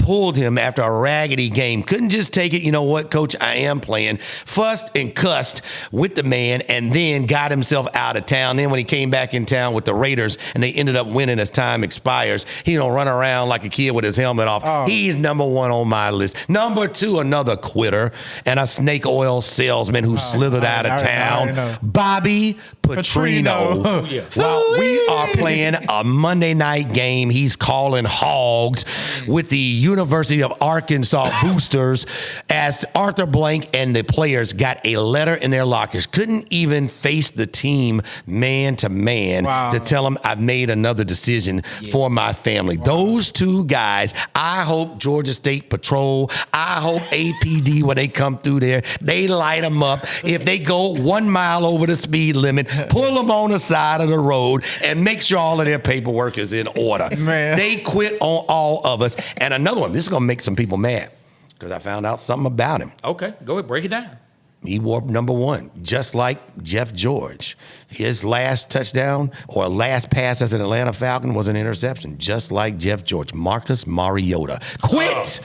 pulled him after a raggedy game. Couldn't just take it, you know what, coach, I am playing. Fussed and cussed with the man and then got himself out of town. Then when he came back in town with the Raiders and they ended up winning as time expires, he don't run around like a kid with his helmet off. Oh. He's number one on my list. Number two, another quitter and a snake oil salesman who slithered out of town. Bobby Petrino. Oh, yeah. While we are playing a Monday night game, he's calling hogs with the University of Arkansas boosters as Arthur Blank and the players got a letter in their lockers. Couldn't even face the team man to man to tell them I've made another decision for my family. Those two guys, I hope Georgia State Patrol, I hope APD, when they come through there, they light them up. If they go 1 mile over the speed limit, pull them on the side of the road and make sure all of their paperwork is in order. Man. They quit on all of us. And another one, this is going to make some people mad because I found out something about him. Okay, go ahead, break it down. He wore number one, just like Jeff George. His last touchdown or last pass as an Atlanta Falcon was an interception, just like Jeff George. Marcus Mariota quit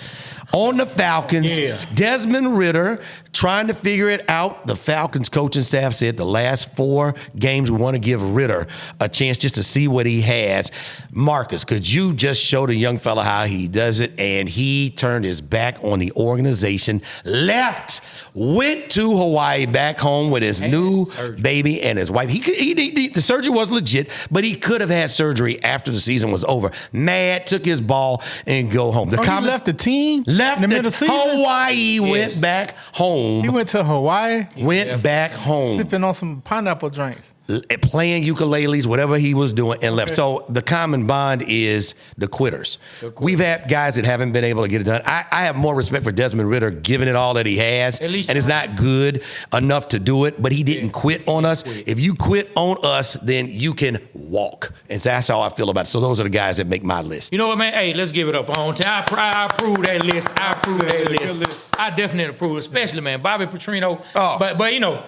on the Falcons. Yeah. Desmond Ridder trying to figure it out. The Falcons coaching staff said the last 4 games we want to give Ridder a chance just to see what he has. Marcus, could you just show the young fella how he does it? And he turned his back on the organization, left, went to Hawaii, back home with his new baby and his wife. The surgery was legit, but he could have had surgery after the season was over. Mad, took his ball and go home. He left the team? Left in the middle of the season? Hawaii, went back home. He went to Hawaii? Went back home. Sipping on some pineapple drinks. Playing ukuleles, whatever he was doing, and left. So the common bond is the quitters. We've had guys that haven't been able to get it done. I have more respect for Desmond Ridder, giving it all that he has, and it's not good enough to do it, but he didn't quit on us. If you quit on us, then you can walk. And that's how I feel about it. So those are the guys that make my list. You know what, man? Hey, let's give it up for HomeTeam. I approve that list. I approve that list. I definitely approve, especially, man, Bobby Petrino. But you know,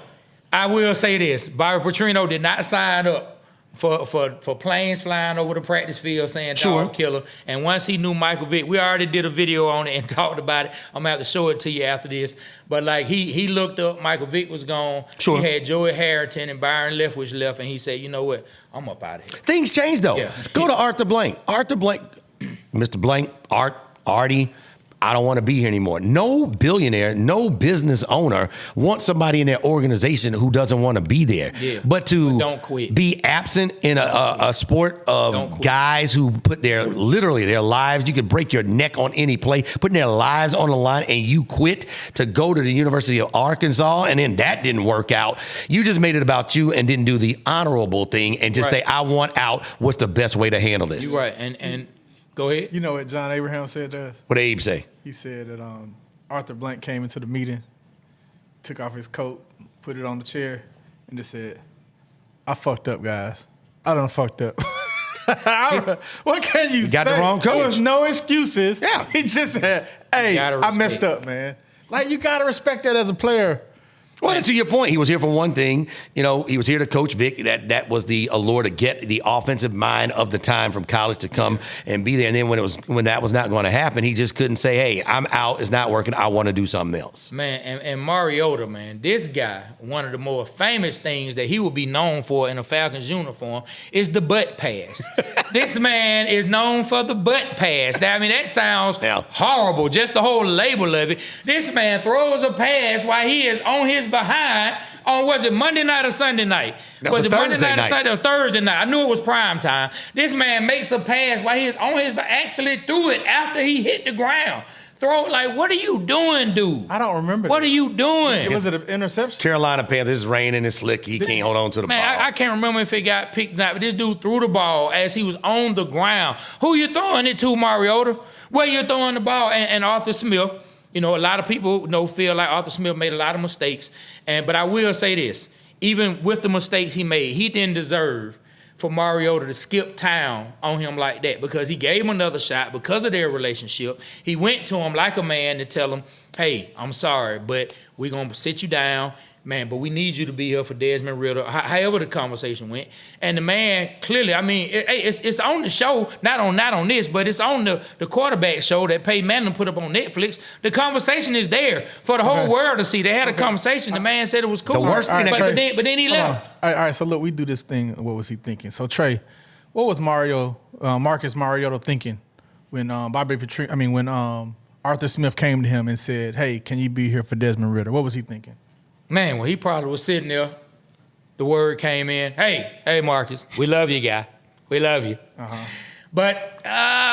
I will say this: Bobby Petrino did not sign up for planes flying over the practice field saying dog killer. And once he knew Michael Vick, we already did a video on it and talked about it. I'm gonna have to show it to you after this. But like he looked up, Michael Vick was gone. He had Joey Harrington and Byron Leftwich left, and he said, you know what, I'm up out of here. Things changed though. Yeah. Go to Arthur Blank. Arthur Blank, Mr. Blank, Artie. I don't want to be here anymore. No billionaire, no business owner wants somebody in their organization who doesn't want to be there. Yeah. But to don't quit. Be absent in a sport of guys who put literally their lives, you could break your neck on any play, putting their lives on the line, and you quit to go to the University of Arkansas, and then that didn't work out. You just made it about you and didn't do the honorable thing and just say, I want out. What's the best way to handle this? You're right. And go ahead. You know what John Abraham said to us? What did Abe say? He said that Arthur Blank came into the meeting, took off his coat, put it on the chair, and just said, I fucked up, guys. I done fucked up. What can you say? Got the wrong coach. There was no excuses. Yeah. He just said, hey, I messed up, man. Like, you got to respect that as a player. Well, to your point, he was here for one thing. You know, he was here to coach Vic. That was the allure to get the offensive mind of the time from college to come and be there. And then when that was not going to happen, he just couldn't say, hey, I'm out. It's not working. I want to do something else. Man, and Mariota, man, this guy, one of the more famous things that he will be known for in a Falcons uniform is the butt pass. This man is known for the butt pass. I mean, that sounds horrible, just the whole label of it. This man throws a pass while he is on his behind on, was it Monday night or Sunday night? Was it Monday night or Sunday or Thursday night? I knew it was prime time. This man makes a pass while he's on his, actually threw it after he hit the ground. Throw, like, what are you doing, dude? I don't remember. What are you doing? Was it an interception? Carolina Panthers, it's raining, it's slick. He can't hold on to the ball. I can't remember if it got picked up, but this dude threw the ball as he was on the ground. Who you throwing it to, Mariota? Where you throwing the ball? And Arthur Smith. You know, a lot of people feel like Arthur Smith made a lot of mistakes. But I will say this, even with the mistakes he made, he didn't deserve for Mariota to skip town on him like that because he gave him another shot because of their relationship. He went to him like a man to tell him, hey, I'm sorry, but we're going to sit you down. man, but we need you to be here for Desmond Ritter, however the conversation went. And the man, clearly, I mean, it's on the show, not on this, but it's on the quarterback show that Peyton Manning put up on Netflix. The conversation is there for the whole world to see. They had a conversation. The man said it was cool. The worst thing but then he left. All right, so look, we do this thing. What was he thinking? So, Trey, what was Marcus Mariota thinking when Arthur Smith came to him and said, hey, can you be here for Desmond Ritter? What was he thinking? Man, well, he probably was sitting there. The word came in. Hey, Marcus, we love you, guy. We love you. But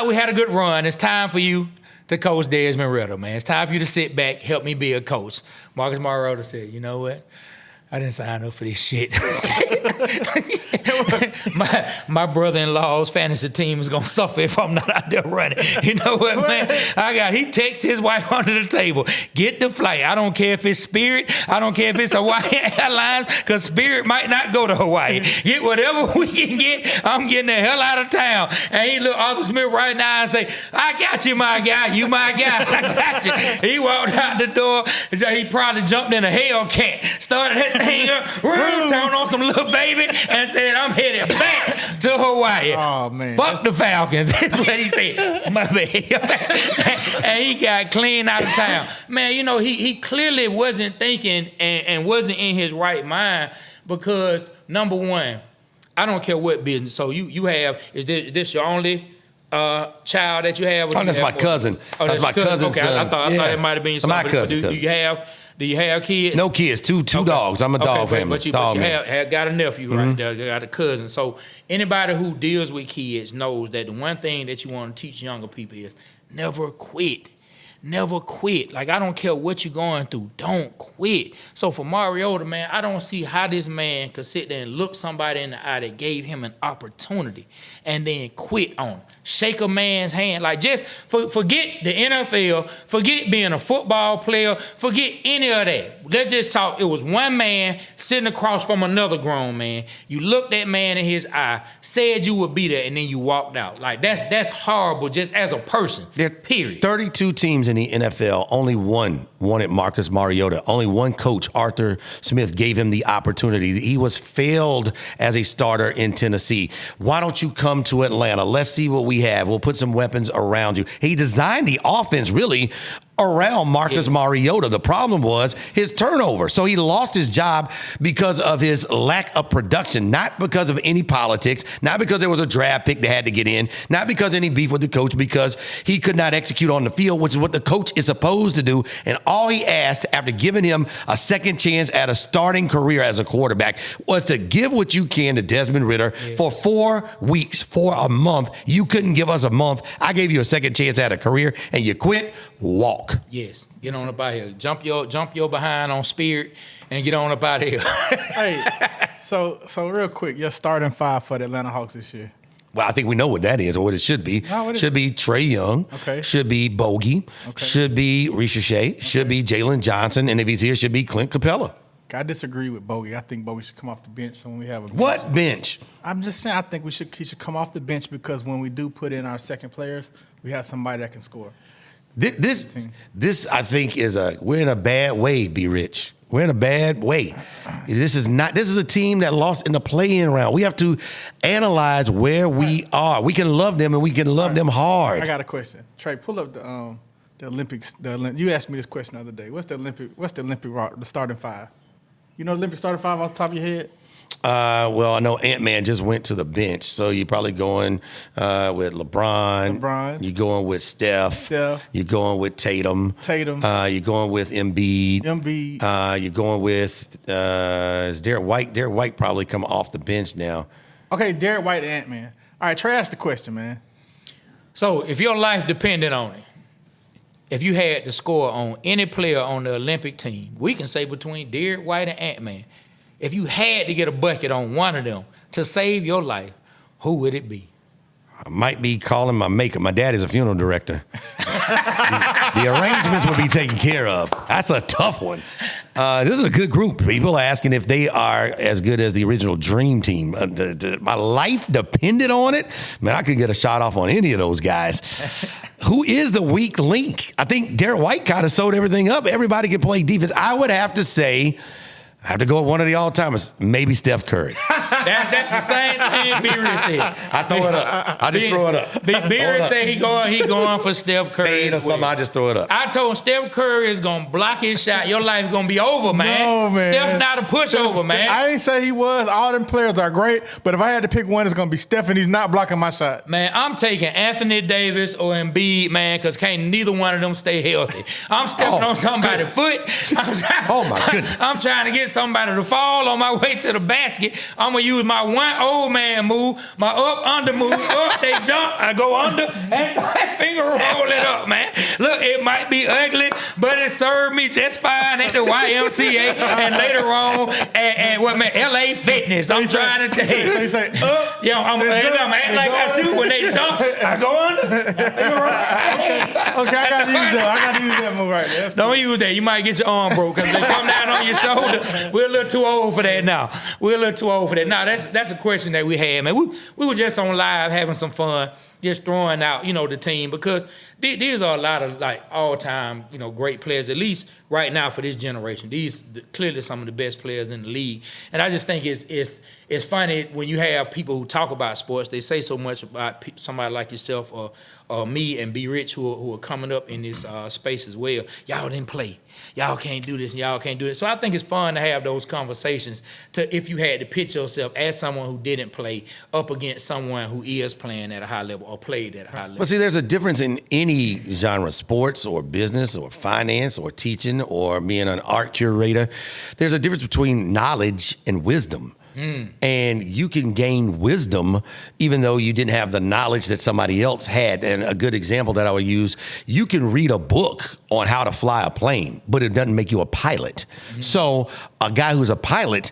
we had a good run. It's time for you to coach Desmond Ritter, man. It's time for you to sit back, help me be a coach. Marcus Mariota said, you know what? I didn't sign up for this shit. my brother-in-law's fantasy team is gonna suffer if I'm not out there running. You know what, man? He texted his wife under the table. Get the flight. I don't care if it's Spirit. I don't care if it's Hawaii Airlines, because Spirit might not go to Hawaii. Get whatever we can get. I'm getting the hell out of town. And he looked Arthur Smith right now and say, I got you, my guy. You my guy. I got you. He walked out the door. He probably jumped in a Hellcat. Started hanger, turned on some little baby, and said, I'm headed back to Hawaii. Oh, man. Fuck the Falcons. That's what he said. My bad. And he got clean out of town. Man, you know, he clearly wasn't thinking and wasn't in his right mind because, number one, I don't care what business. So you have, is this your only child that you have? Oh, that's my cousin. Oh, that's my cousin's okay, son. I thought it might have been something. My cousin. Do you have kids? No kids. Two dogs. I'm a dog family. But you have got a nephew right there. You got a cousin. So anybody who deals with kids knows that the one thing that you want to teach younger people is never quit. Never quit. Like, I don't care what you're going through. Don't quit. So for Mariota, man, I don't see how this man could sit there and look somebody in the eye that gave him an opportunity and then quit on him. Shake a man's hand. Like, just forget the NFL. Forget being a football player. Forget any of that. Let's just talk. It was one man sitting across from another grown man. You looked that man in his eye, said you would be there, and then you walked out. Like, that's horrible just as a person. Period. 32 teams in the NFL, only one wanted Marcus Mariota. Only one coach, Arthur Smith, gave him the opportunity. He was failed as a starter in Tennessee. Why don't you come to Atlanta? Let's see what we have. We'll put some weapons around you. He designed the offense really around Marcus Mariota. The problem was his turnover. So he lost his job because of his lack of production, not because of any politics, not because there was a draft pick that had to get in, not because any beef with the coach, because he could not execute on the field, which is what the coach is supposed to do. And all he asked after giving him a second chance at a starting career as a quarterback was to give what you can to Desmond Ritter for 4 weeks, for a month. You couldn't give us a month. I gave you a second chance at a career and you quit. Walk. Yes, get on up out here. Jump your behind on Spirit and get on up out here. Hey, so real quick, your starting five for the Atlanta Hawks this year. Well, I think we know what that is or what it should be. Should be Trey Young. Okay. Should be Bogey. Okay. Should be Ricochet. Okay. Should be Jalen Johnson. And if he's here, should be Clint Capella. I disagree with Bogey. I think Bogey should come off the bench. So when we have a bench. What bench? I'm just saying I think he should come off the bench because when we do put in our second players, we have somebody that can score. This I think we're in a bad way, B. Rich. We're in a bad way. This is a team that lost in the play-in round. We have to analyze where we are. We can love them and we can love them hard. I got a question. Trey, pull up the Olympics. You asked me this question the other day. What's the Olympic starting five? You know the Olympic starting five off the top of your head? Well, I know Ant-Man just went to the bench, so you're probably going with LeBron. You're going with Steph. You're going with Tatum. You're going with Embiid. You're going with is Derek White. Derek White probably come off the bench now. Okay, Derek White and Ant-Man. All right, Trey, ask the question, man. So if your life depended on it, if you had to score on any player on the Olympic team, we can say between Derek White and Ant-Man, if you had to get a bucket on one of them to save your life, who would it be? I might be calling my maker. My dad is a funeral director. the arrangements will be taken care of. That's a tough one. This is a good group. People are asking if they are as good as the original Dream Team. My life depended on it. Man, I could get a shot off on any of those guys. Who is the weak link? I think Derek White kind of sewed everything up. Everybody can play defense. I would have to say I have to go with one of the all-timers, maybe Steph Curry. That's the same thing B-Rich said. I throw it up. I just throw it up. B-Rich said he going for Steph Curry. Fade or something, I just throw it up. I told him Steph Curry is going to block his shot. Your life is going to be over, man. No, man. Steph not a pushover, man. I ain't say he was. All them players are great, but if I had to pick one, it's going to be Steph, and he's not blocking my shot. Man, I'm taking Anthony Davis or Embiid, man, because can't neither one of them stay healthy. I'm stepping on somebody's foot. Oh, my goodness. I'm trying to get somebody to fall on my way to the basket. I'm going to use my one old man move, my up-under move. Up, they jump, I go under, and my finger roll it up, man. Look, it might be ugly, but it served me just fine at the YMCA and later on at what, man, LA Fitness. I'm trying to tell you. They say, up. Yeah, I'm acting like I shoot when they jump. I go under. Okay, I got to use that move right there. Don't use that. You might get your arm broke because they come down on your shoulder. We're a little too old for that now. Now, that's a question that we had, man. We were just on live having some fun, just throwing out, the team, because these are a lot of like all-time, great players, at least right now for this generation. These clearly some of the best players in the league. And I just think it's funny when you have people who talk about sports, they say so much about somebody like yourself or me and B. Rich who are coming up in this space as well. Y'all didn't play. Y'all can't do this and y'all can't do it. So I think it's fun to have those conversations if you had to pitch yourself as someone who didn't play up against someone who is playing at a high level or played at a high level. But see, there's a difference in any genre, sports or business or finance or teaching or being an art curator. There's a difference between knowledge and wisdom. And you can gain wisdom even though you didn't have the knowledge that somebody else had. And a good example that I would use, you can read a book on how to fly a plane, but it doesn't make you a pilot. So a guy who's a pilot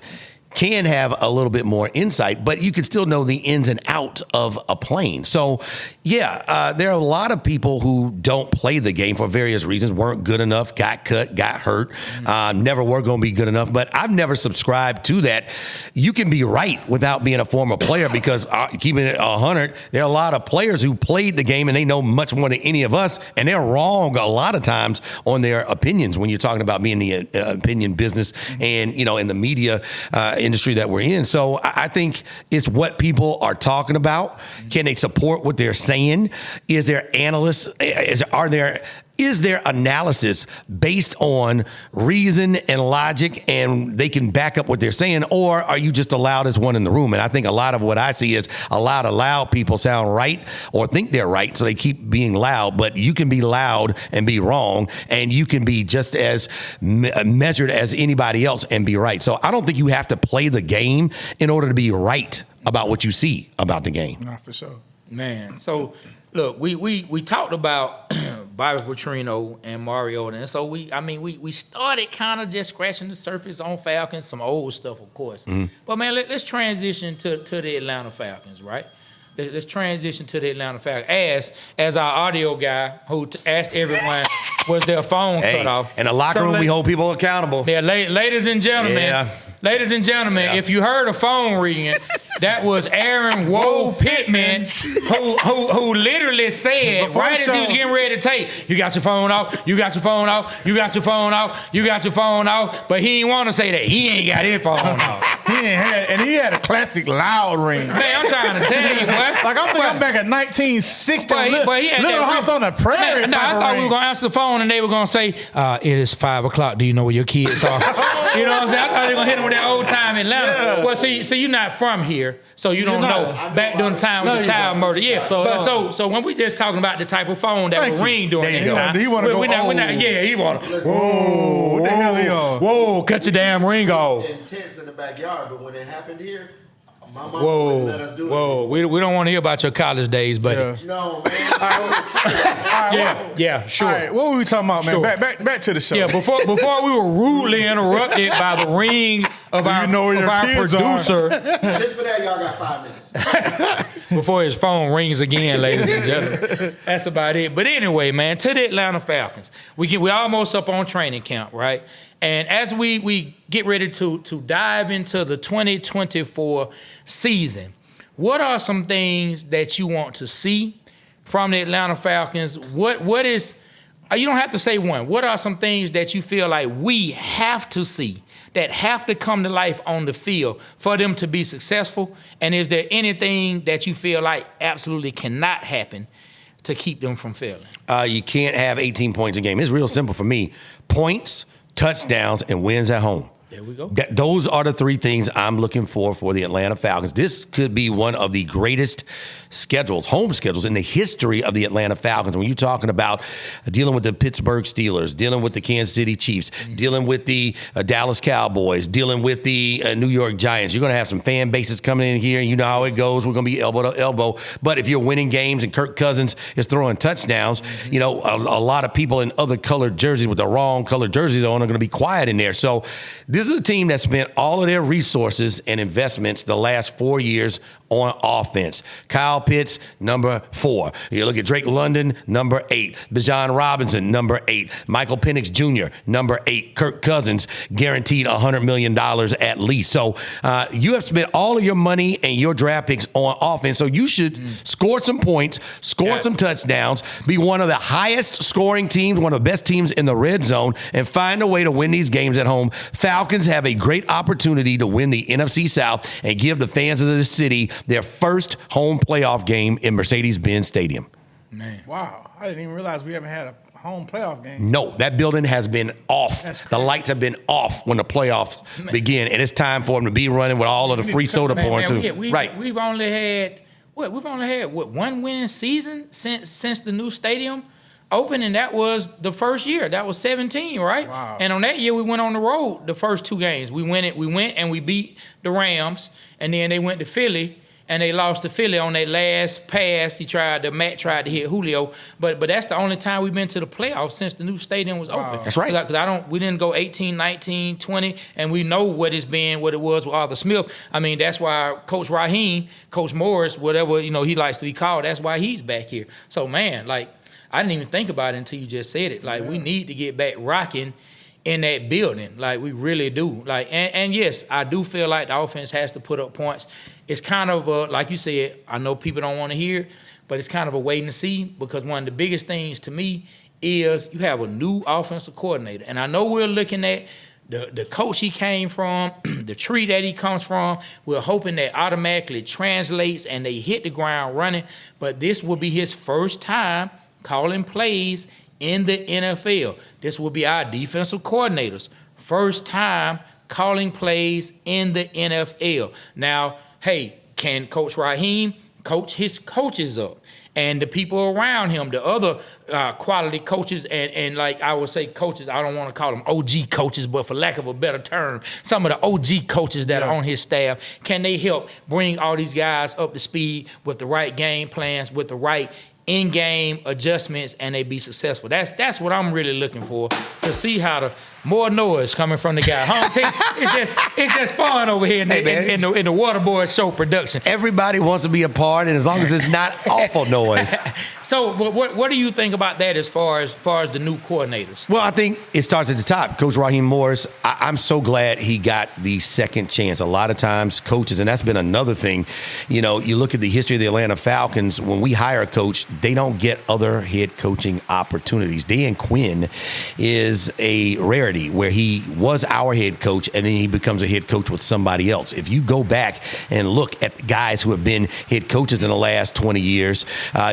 can have a little bit more insight, but you can still know the ins and out of a plane. So, yeah, there are a lot of people who don't play the game for various reasons, weren't good enough, got cut, got hurt, never were going to be good enough. But I've never subscribed to that. You can be right without being a former player because keeping it 100, there are a lot of players who played the game and they know much more than any of us, and they're wrong a lot of times on their opinions when you're talking about being the opinion business and, in the media industry that we're in. So I think it's what people are talking about. Can they support what they're saying? Is there analysts? Is there analysis based on reason and logic and they can back up what they're saying, or are you just allowed as one in the room? And I think a lot of what I see is a lot of loud people sound right or think they're right, so they keep being loud, but you can be loud and be wrong, and you can be just as measured as anybody else and be right. So I don't think you have to play the game in order to be right about what you see about the game. Nah, for sure. Man, so look, we talked about Bobby Petrino and Mariota, and so we started kind of just scratching the surface on Falcons, some old stuff, of course. But man, let's transition to the Atlanta Falcons, right? Let's transition to the Atlanta Falcons. As our audio guy who asked everyone, was their phone cut off? In the locker room, we hold people accountable. Yeah, ladies and gentlemen, if you heard a phone ringing, that was Aaron Woe Pittman, who literally said, Before right as he was getting ready to take, you got your phone off, you got your phone off, you got your phone off, you got your phone off, but he didn't want to say that. He ain't got his phone off. He had a classic loud ring. Man, I'm trying to tell you, boy. Like, I'm thinking I'm back at 1960. Little House on the Prairie. I thought we were going to answer the phone and they were going to say, it is 5 o'clock. Do you know where your kids are? You know what I'm saying? I thought they were going to hit him with that old time Atlanta. Yeah. Well, see, you're not from here, so you don't know. Back during the time with the child murder. Yeah. So when we just talking about the type of phone that would ring during that time. He want to go he want to. Whoa, what the hell he on? Whoa, cut your damn ring off. Intense in the backyard, but when it happened here, my mom wouldn't let us do it. Whoa, we don't want to hear about your college days, buddy. Yeah. No, man. Yeah, sure. All right, what were we talking about, man? Sure. Back to the show. Yeah, before we were rudely interrupted by the ring of our producer. Just for that, y'all got 5 minutes. Before his phone rings again, ladies and gentlemen. That's about it. But anyway, man, to the Atlanta Falcons. We're almost up on training camp, right? And as we get ready to dive into the 2024 season, what are some things that you want to see from the Atlanta Falcons? What is, you don't have to say one. What are some things that you feel like we have to see that have to come to life on the field for them to be successful? And is there anything that you feel like absolutely cannot happen to keep them from failing? You can't have 18 points a game. It's real simple for me. Points, touchdowns, and wins at home. There we go. Those are the three things I'm looking for the Atlanta Falcons. This could be one of the greatest home schedules in the history of the Atlanta Falcons. When you're talking about dealing with the Pittsburgh Steelers, dealing with the Kansas City Chiefs, dealing with the Dallas Cowboys, dealing with the New York Giants, you're going to have some fan bases coming in here. You know how it goes. We're going to be elbow to elbow. But if you're winning games and Kirk Cousins is throwing touchdowns, a lot of people in other colored jerseys with the wrong colored jerseys on are going to be quiet in there. So this is a team that spent all of their resources and investments the last 4 years on offense. Kyle Pitts, number 4. You look at Drake London, number 8. Bijan Robinson, number 8. Michael Penix Jr., number 8. Kirk Cousins, guaranteed $100 million at least. So you have spent all of your money and your draft picks on offense. So you should score some points, score some touchdowns, be one of the highest scoring teams, one of the best teams in the red zone, and find a way to win these games at home. Falcons have a great opportunity to win the NFC South and give the fans of the city their first home playoff game in Mercedes-Benz Stadium. Man. Wow. I didn't even realize we haven't had a home playoff game. No, that building has been off. That's crazy. The lights have been off when the playoffs begin, and it's time for them to be running with all of the free soda pouring too. We've only had one winning season since the new stadium opened, and that was the first year. That was 17, right? Wow. And on that year, we went on the road the first 2 games. We went and we beat the Rams, and then they went to Philly, and they lost to Philly on that last pass. Matt tried to hit Julio, but that's the only time we've been to the playoffs since the new stadium was open. That's right. Because we didn't go 18, 19, 20, and we know what it was with Arthur Smith. I mean, that's why Coach Raheem, Coach Morris, whatever he likes to be called, that's why he's back here. So man, I didn't even think about it until you just said it. We need to get back rocking in that building. We really do. And yes, I do feel like the offense has to put up points. It's kind of like you said, I know people don't want to hear it, but it's kind of a wait and see, because one of the biggest things to me is you have a new offensive coordinator. And I know we're looking at the coach he came from, the tree that he comes from. We're hoping that automatically translates and they hit the ground running. But this will be his first time calling plays in the NFL. This will be our defensive coordinators. First time calling plays in the NFL. Now, hey, can Coach Raheem coach his coaches up? And the people around him, the other quality coaches, and like I would say coaches, I don't want to call them OG coaches, but for lack of a better term, some of the OG coaches that are on his staff, can they help bring all these guys up to speed with the right game plans, with the right in-game adjustments, and they be successful? That's what I'm really looking for, to see how the more noise coming from the guy. It's just fun over here in the Waterboy Show production. Everybody wants to be a part, and as long as it's not awful noise. So what do you think about that as far as the new coordinators? Well, I think it starts at the top. Coach Raheem Morris, I'm so glad he got the second chance. A lot of times coaches, and that's been another thing, you look at the history of the Atlanta Falcons, when we hire a coach, they don't get other head coaching opportunities. Dan Quinn is a rarity, where he was our head coach and then he becomes a head coach with somebody else. If you go back and look at the guys who have been head coaches in the last 20 years,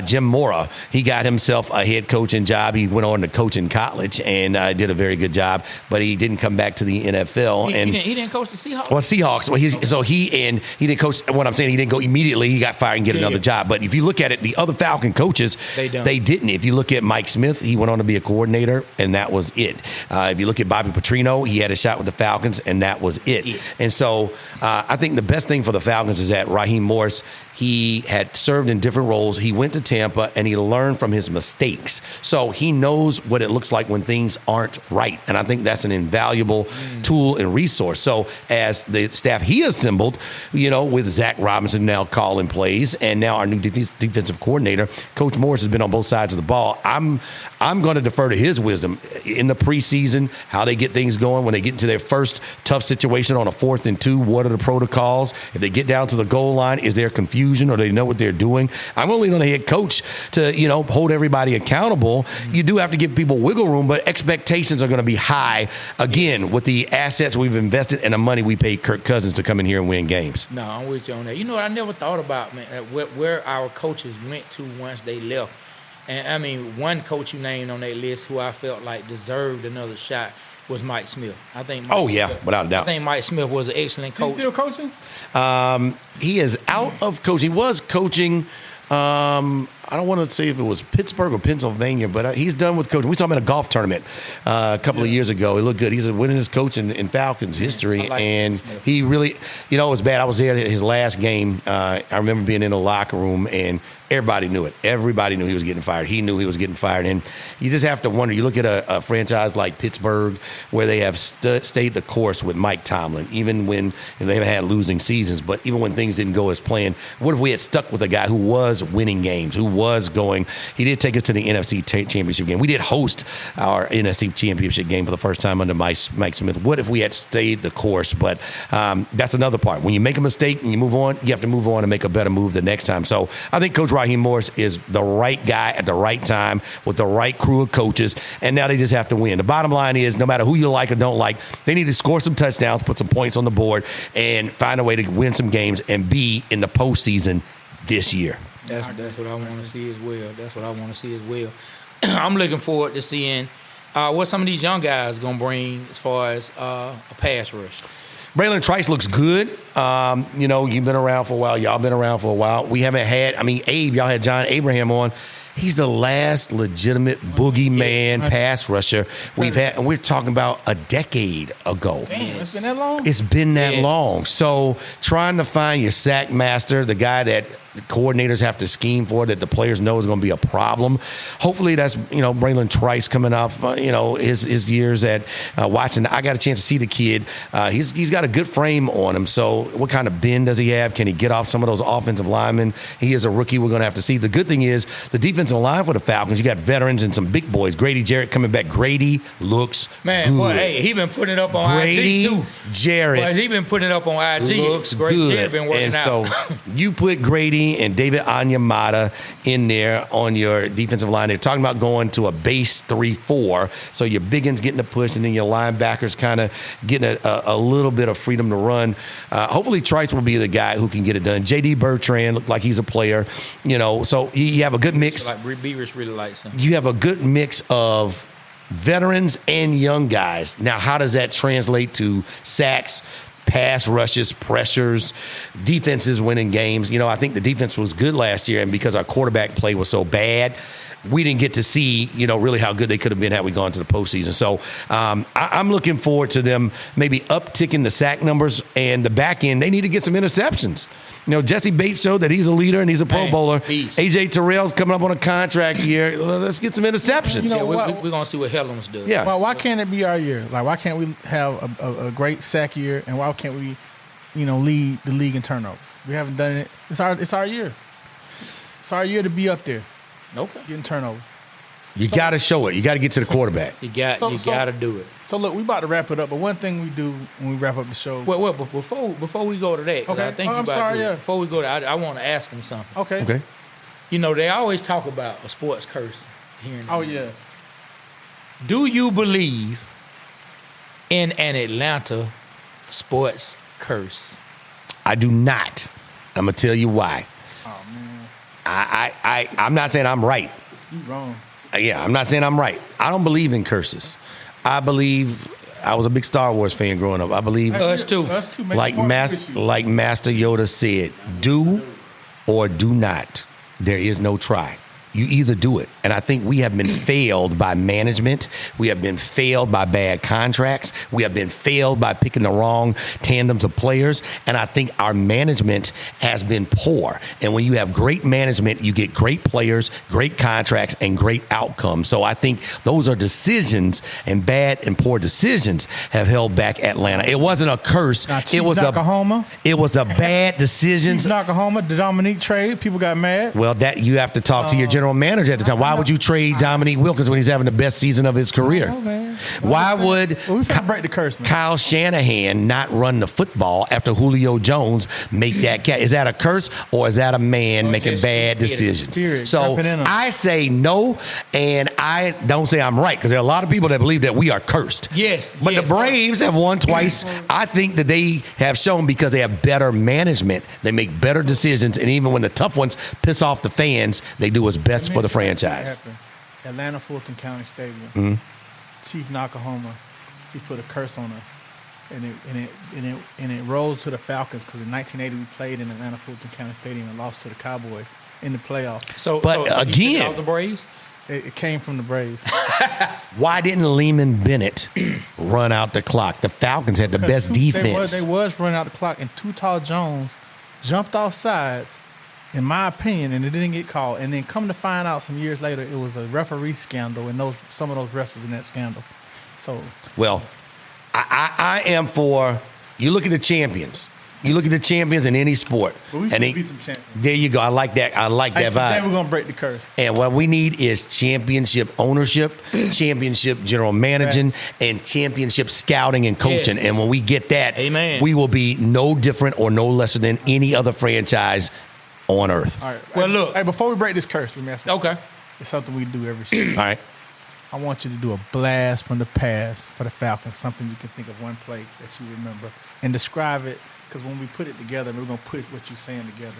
Jim Mora, he got himself a head coaching job. He went on to coach in college and did a very good job, but he didn't come back to the NFL. He didn't coach the Seahawks? Well, Seahawks. Well, he didn't coach. What I'm saying, he didn't go immediately. He got fired and get another job. But if you look at it, the other Falcon coaches, they didn't. If you look at Mike Smith, he went on to be a coordinator, and that was it. If you look at Bobby Petrino, he had a shot with the Falcons, and that was it. Yeah. And so I think the best thing for the Falcons is that Raheem Morris, he had served in different roles. He went to Tampa, and he learned from his mistakes. So he knows what it looks like when things aren't right. And I think that's an invaluable tool and resource. So as the staff he assembled, with Zach Robinson now calling plays, and now our new defensive coordinator, Coach Morris, has been on both sides of the ball. I'm going to defer to his wisdom in the preseason, how they get things going when they get into their first tough situation on a 4th and 2. What are the protocols? If they get down to the goal line, is there confusion? confusion or they know what they're doing. I'm only on the head coach to, hold everybody accountable. You do have to give people wiggle room, but expectations are going to be high, again, with the assets we've invested and the money we paid Kirk Cousins to come in here and win games. No, I'm with you on that. You know what I never thought about, man, where our coaches went to once they left. And, I mean, one coach you named on that list who I felt like deserved another shot was Mike Smith. I think. Without a doubt. I think Mike Smith was an excellent coach. He's still coaching? He is out of coaching. He was coaching. I don't want to say if it was Pittsburgh or Pennsylvania, but he's done with coaching. We saw him in a golf tournament a couple of years ago. He looked good. He's a winningest coach in Falcons history, and he really, it was bad. I was there at his last game. I remember being in the locker room, and everybody knew it. Everybody knew he was getting fired. He knew he was getting fired. And you just have to wonder. You look at a franchise like Pittsburgh where they have stayed the course with Mike Tomlin, even when they haven't had losing seasons, but even when things didn't go as planned. What if we had stuck with a guy who was winning games, who was going? He did take us to the NFC Championship game. We did host our NFC Championship game for the first time under Mike Smith. What if we had stayed the course? But that's another part. When you make a mistake and you move on, you have to move on and make a better move the next time. So I think Coach Raheem Morris is the right guy at the right time with the right crew of coaches, and now they just have to win. The bottom line is, no matter who you like or don't like, they need to score some touchdowns, put some points on the board, and find a way to win some games and be in the postseason this year. That's what I want to see as well. That's what I want to see as well. I'm looking forward to seeing what some of these young guys going to bring as far as a pass rush. Braylon Trice looks good. You've been around for a while. Y'all been around for a while. We haven't had, Abe, y'all had John Abraham on. He's the last legitimate boogeyman pass rusher we've had. And we're talking about a decade ago. Damn, it's been that long? It's been that long. So trying to find your sack master, the guy that the coordinators have to scheme for, that the players know is going to be a problem. Hopefully that's, Braylon Trice coming off, his years at Watson. I got a chance to see the kid. He's got a good frame on him. So what kind of bend does he have? Can he get off some of those offensive linemen? He is a rookie. We're going to have to see. The good thing is the defensive line for the Falcons, you got veterans and some big boys. Grady Jarrett coming back. Grady looks good. Boy, hey, he been putting it up on Grady IG too. Jarrett. Boy, he been putting it up on IG. Looks Grady good. Been working and out. So you put Grady and David Onyemata in there on your defensive line. They're talking about going to a base 3-4. So your big ends getting the push, and then your linebackers kind of getting a little bit of freedom to run. Hopefully Trice will be the guy who can get it done. J.D. Bertrand looked like he's a player. So you have a good mix. Like Beavers really likes him. You have a good mix of veterans and young guys. Now, how does that translate to sacks, pass rushes, pressures, defenses winning games? I think the defense was good last year, and because our quarterback play was so bad, we didn't get to see, really how good they could have been had we gone to the postseason. So I'm looking forward to them maybe upticking the sack numbers, and the back end, they need to get some interceptions. Jesse Bates showed that he's a leader and he's a Pro Bowler. Beast. A.J. Terrell's coming up on a contract year. Let's get some interceptions. We're going to see what Helms does. Yeah. Why can't it be our year? Like, why can't we have a great sack year, and why can't we, lead the league in turnovers? We haven't done it. It's our year. It's our year to be up there. Okay. Getting turnovers. You got to show it. You got to get to the quarterback. You got to do it. So look, we about to wrap it up, but one thing we do when we wrap up the show. Well, before we go to that, 'cause Okay. I think before we go to that, I want to ask him something. Okay. They always talk about a sports curse here. Yeah. Do you believe in an Atlanta sports curse? I do not. I'm going to tell you why. Oh man. I'm not saying I'm right. You wrong. Yeah, I'm not saying I'm right. I don't believe in curses. I was a big Star Wars fan growing up. I believe Us too. like Master Yoda said, do or do not. There is no try. You either do it. And I think we have been failed by management. We have been failed by bad contracts. We have been failed by picking the wrong tandems of players. And I think our management has been poor. And when you have great management, you get great players, great contracts, and great outcomes. So I think those are decisions, and bad and poor decisions have held back Atlanta. It wasn't a curse. It was Oklahoma. It was the bad decisions. Oklahoma, the Dominique trade. People got mad. Well, that you have to talk to your general general manager at the time. Why would you trade Dominique Wilkins when he's having the best season of his career? Why would we can't break the curse, man. Kyle Shanahan not run the football after Julio Jones make that catch? Is that a curse or is that a man making bad decisions? So I say no, and I don't say I'm right because there are a lot of people that believe that we are cursed. Yes. But the Braves have won twice. I think that they have shown because they have better management. They make better decisions, and even when the tough ones piss off the fans, they do what's best for the franchise. Atlanta Fulton County Stadium. Mm-hmm. Chief Nakahoma, he put a curse on us, and it rose to the Falcons because in 1980 we played in Atlanta Fulton County Stadium and lost to the Cowboys in the playoffs. So again, the Braves. It came from the Braves. Why didn't Lehman Bennett run out the clock? The Falcons had the best defense. They was running out the clock, and Too Tall Jones jumped off sides, in my opinion, and it didn't get called. And then come to find out some years later, it was a referee scandal, and some of those refs was in that scandal. So, well, I am for, you look at the champions. You look at the champions in any sport. But we should be some champions. There you go. I like that. I like that vibe. Today we're going to break the curse. And what we need is championship ownership, championship general managing, and championship scouting and coaching. Yes. And when we get that, Amen, we will be no different or no lesser than any other franchise on earth. All right. Well, look. Hey, before we break this curse, let me ask you. Okay. It's something we do every season. All right. I want you to do a blast from the past for the Falcons, something you can think of one play that you remember, and describe it, because when we put it together, we're going to put what you're saying together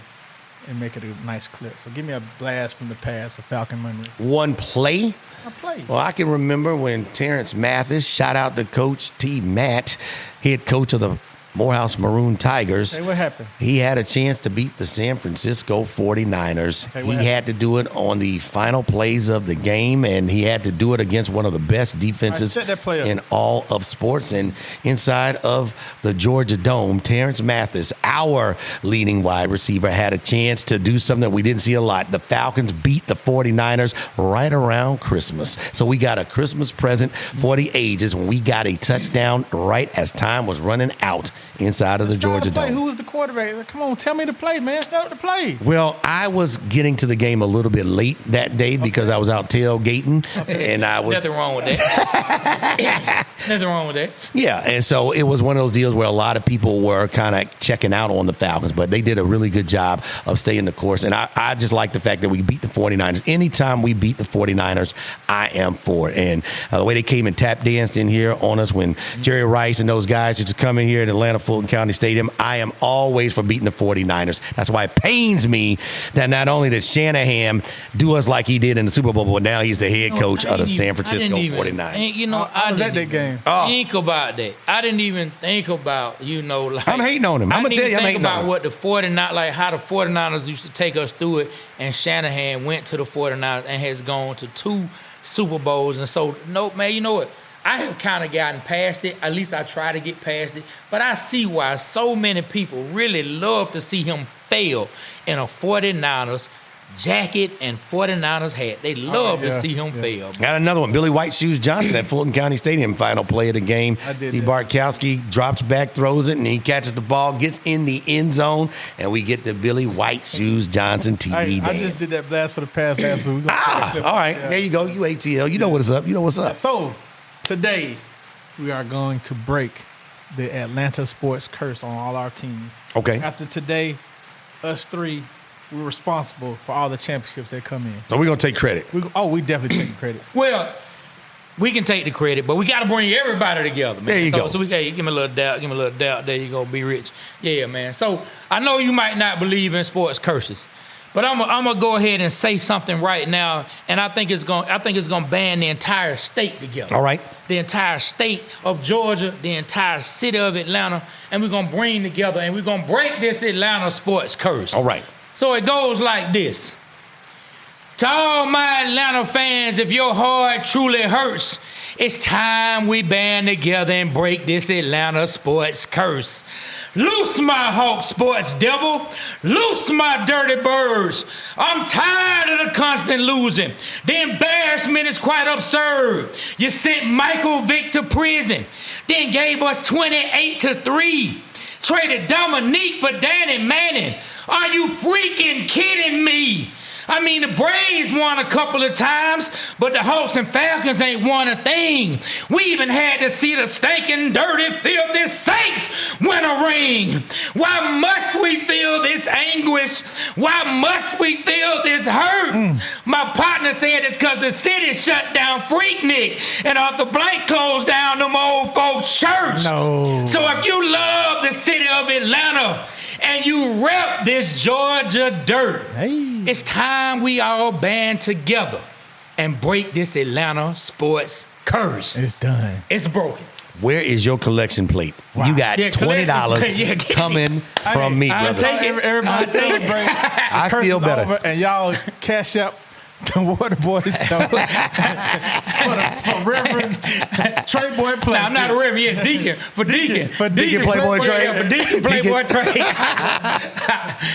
and make it a nice clip. So give me a blast from the past, a Falcon memory. One play? A play. Well, I can remember when Terrence Mathis, shout out to Coach T. Matt, head coach of the Morehouse Maroon Tigers. Hey, what happened? He had a chance to beat the San Francisco 49ers. Okay, he had to do it on the final plays of the game, and he had to do it against one of the best defenses set that play up. in all of sports. And inside of the Georgia Dome, Terrence Mathis, our leading wide receiver, had a chance to do something that we didn't see a lot. The Falcons beat the 49ers right around Christmas. So we got a Christmas present for the ages when we got a touchdown right as time was running out inside of the Georgia Dome. Who was the quarterback? Come on, tell me the play, man. Set up the play. Well, I was getting to the game a little bit late that day because I was out tailgating, and I was Nothing wrong with that. Nothing wrong with that. Yeah, and so it was one of those deals where a lot of people were kind of checking out on the Falcons, but they did a really good job of staying the course. And I just like the fact that we beat the 49ers. Anytime we beat the 49ers, I am for it. And the way they came and tap danced in here on us when Jerry Rice and those guys used to come in here at Atlanta Fulton County Stadium, I am always for beating the 49ers. That's why it pains me that not only did Shanahan do us like he did in the Super Bowl, but now he's the head coach of the San Francisco 49ers. You know, I was at that game. Think about that. I didn't even think about, like. I'm hating on him. I'm going to tell you I'm hating on him. Think about what the 49ers, like how the 49ers used to take us through it, and Shanahan went to the 49ers and has gone to 2 Super Bowls. And so, no, man, you know what? I have kind of gotten past it. At least I try to get past it. But I see why so many people really love to see him fail in a 49ers jacket and 49ers hat. They love to see him fail. Got another one. Billy White Shoes Johnson at Fulton County Stadium, final play of the game. Steve Bartkowski drops back, throws it, and he catches the ball, gets in the end zone, and we get the Billy White Shoes Johnson TV dance. I just did that blast for the past last week. All right. Yeah. There you go. You ATL. You know what's up. You know what's up. So, today, we are going to break the Atlanta sports curse on all our teams. Okay. After today, us three, we're responsible for all the championships that come in. So we're going to take credit. We definitely take credit. Well, we can take the credit, but we got to bring everybody together, man. There you go. So we got give me a little doubt. There you go, be rich. Yeah, man. So I know you might not believe in sports curses, but I'm gonna go ahead and say something right now, and I think it's gonna band the entire state together. All right. The entire state of Georgia, the entire city of Atlanta, and we're gonna bring together and we're gonna break this Atlanta sports curse. All right. So it goes like this. To all my Atlanta fans, if your heart truly hurts, it's time we band together and break this Atlanta sports curse. Loose my Hawk sports devil. Loose my dirty birds. I'm tired of the constant losing. The embarrassment is quite absurd. You sent Michael Vick to prison, then gave us 28-3. Traded Dominique for Danny Manning. Are you freaking kidding me? I mean, the Braves won a couple of times, but the Hawks and Falcons ain't won a thing. We even had to see the stinking, dirty, filthy Saints win a ring. Why must we feel this anguish? Why must we feel this hurt? My partner said it's because the city shut down Freaknik and Arthur Blank closed down them old folks' church. No. So if you love the city of Atlanta and you rep this Georgia dirt, it's time we all band together and break this Atlanta sports curse. It's done. It's broken. Where is your collection plate? Wow. You got $20 coming from me, brother. Take it. Everybody celebrate. I feel better. Over, and y'all cash up the Water Boys show for Reverend Trey Boy Play. Now, I'm not a Reverend, yeah, Deacon. For Deacon Playboy Trey. Yeah, for Deacon Playboy Trey.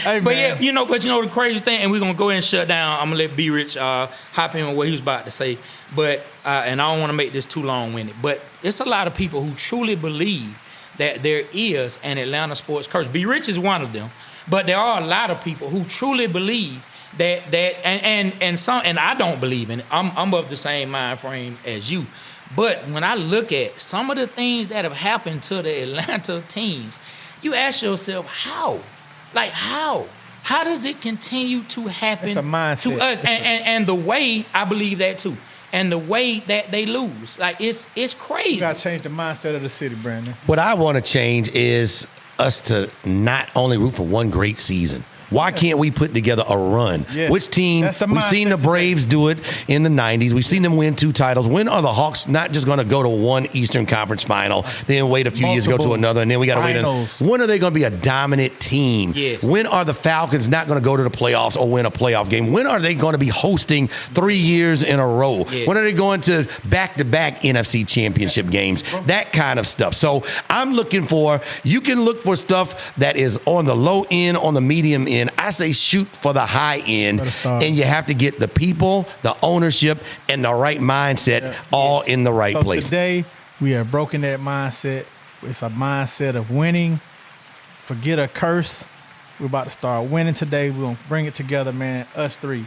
Hey, But man. yeah, but the crazy thing, and we're going to go ahead and shut down. I'm going to let B. Rich hop in with what he was about to say. But, and I don't want to make this too long-winded, but it's a lot of people who truly believe that there is an Atlanta sports curse. B. Rich is one of them. But there are a lot of people who truly believe that and I don't believe in it. I'm of the same mind frame as you. But when I look at some of the things that have happened to the Atlanta teams, you ask yourself, how? Like, how? How does it continue to happen It's a mindset. to us? And the way, I believe that too. And the way that they lose. Like, it's crazy. You got to change the mindset of the city, Brandon. What I want to change is us to not only root for one great season. Why can't we put together a run? Yeah. Which team? That's the We've seen the mindset Braves do it in the 90s. We've seen them win 2 titles. When are the Hawks not just going to go to one Eastern Conference final, then wait a few years, go to Multiple another, and then we got to wait? finals. When are they going to be a dominant team? Yes. When are the Falcons not going to go to the playoffs or win a playoff game? When are they going to be hosting 3 years in a row? Yeah. When are they going to back-to-back NFC championship games? That kind of stuff. So I'm looking for, you can look for stuff that is on the low end, on the medium end. I say shoot for the high end, and you have to get the people, the ownership, and the right mindset all in the right place. Today, we have broken that mindset. It's a mindset of winning. Forget a curse. We're about to start winning today. We're going to bring it together, man. Us 3,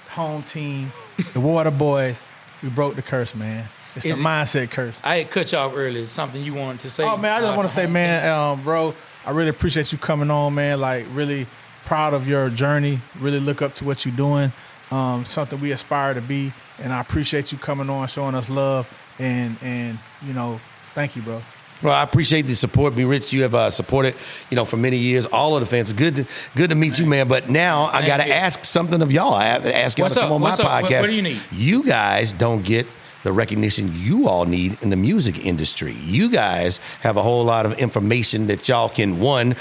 home team, the Water Boys. We broke the curse, man. It's the mindset curse. I had cut you off earlier. Something you wanted to say? Oh, man, I just want to say, man, bro, I really appreciate you coming on, man. Like, really proud of your journey. Really look up to what you're doing. Something we aspire to be. And I appreciate you coming on, showing us love. And thank you, bro. Well, I appreciate the support. B. Rich, you have supported, for many years, all of the fans. Good to meet you, man. But now I got to ask something of y'all. I have to ask y'all to come on my podcast. What do you need? You guys don't get the recognition you all need in the music industry. You guys have a whole lot of information that y'all can, one,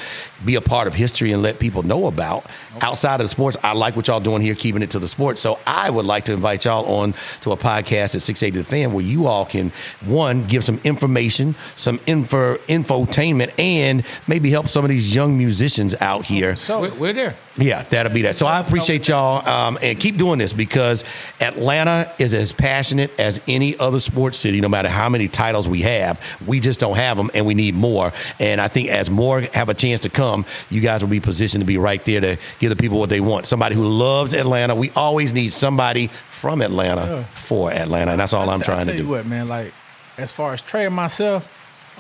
be a part of history and let people know about. Okay. Outside of the sports, I like what y'all doing here, keeping it to the sports. So I would like to invite y'all on to a podcast at 680 The Fan where you all can, one, give some information, some infotainment, and maybe help some of these young musicians out here. So we're there. Yeah, that'll be that. So I appreciate y'all and keep doing this because Atlanta is as passionate as any other sports city, no matter how many titles we have. We just don't have them and we need more. And I think as more have a chance to come, you guys will be positioned to be right there to give the people what they want. Somebody who loves Atlanta. We always need somebody from Atlanta for Atlanta. And that's all I'm trying to do. I'll tell you what, man, like as far as Trey and myself,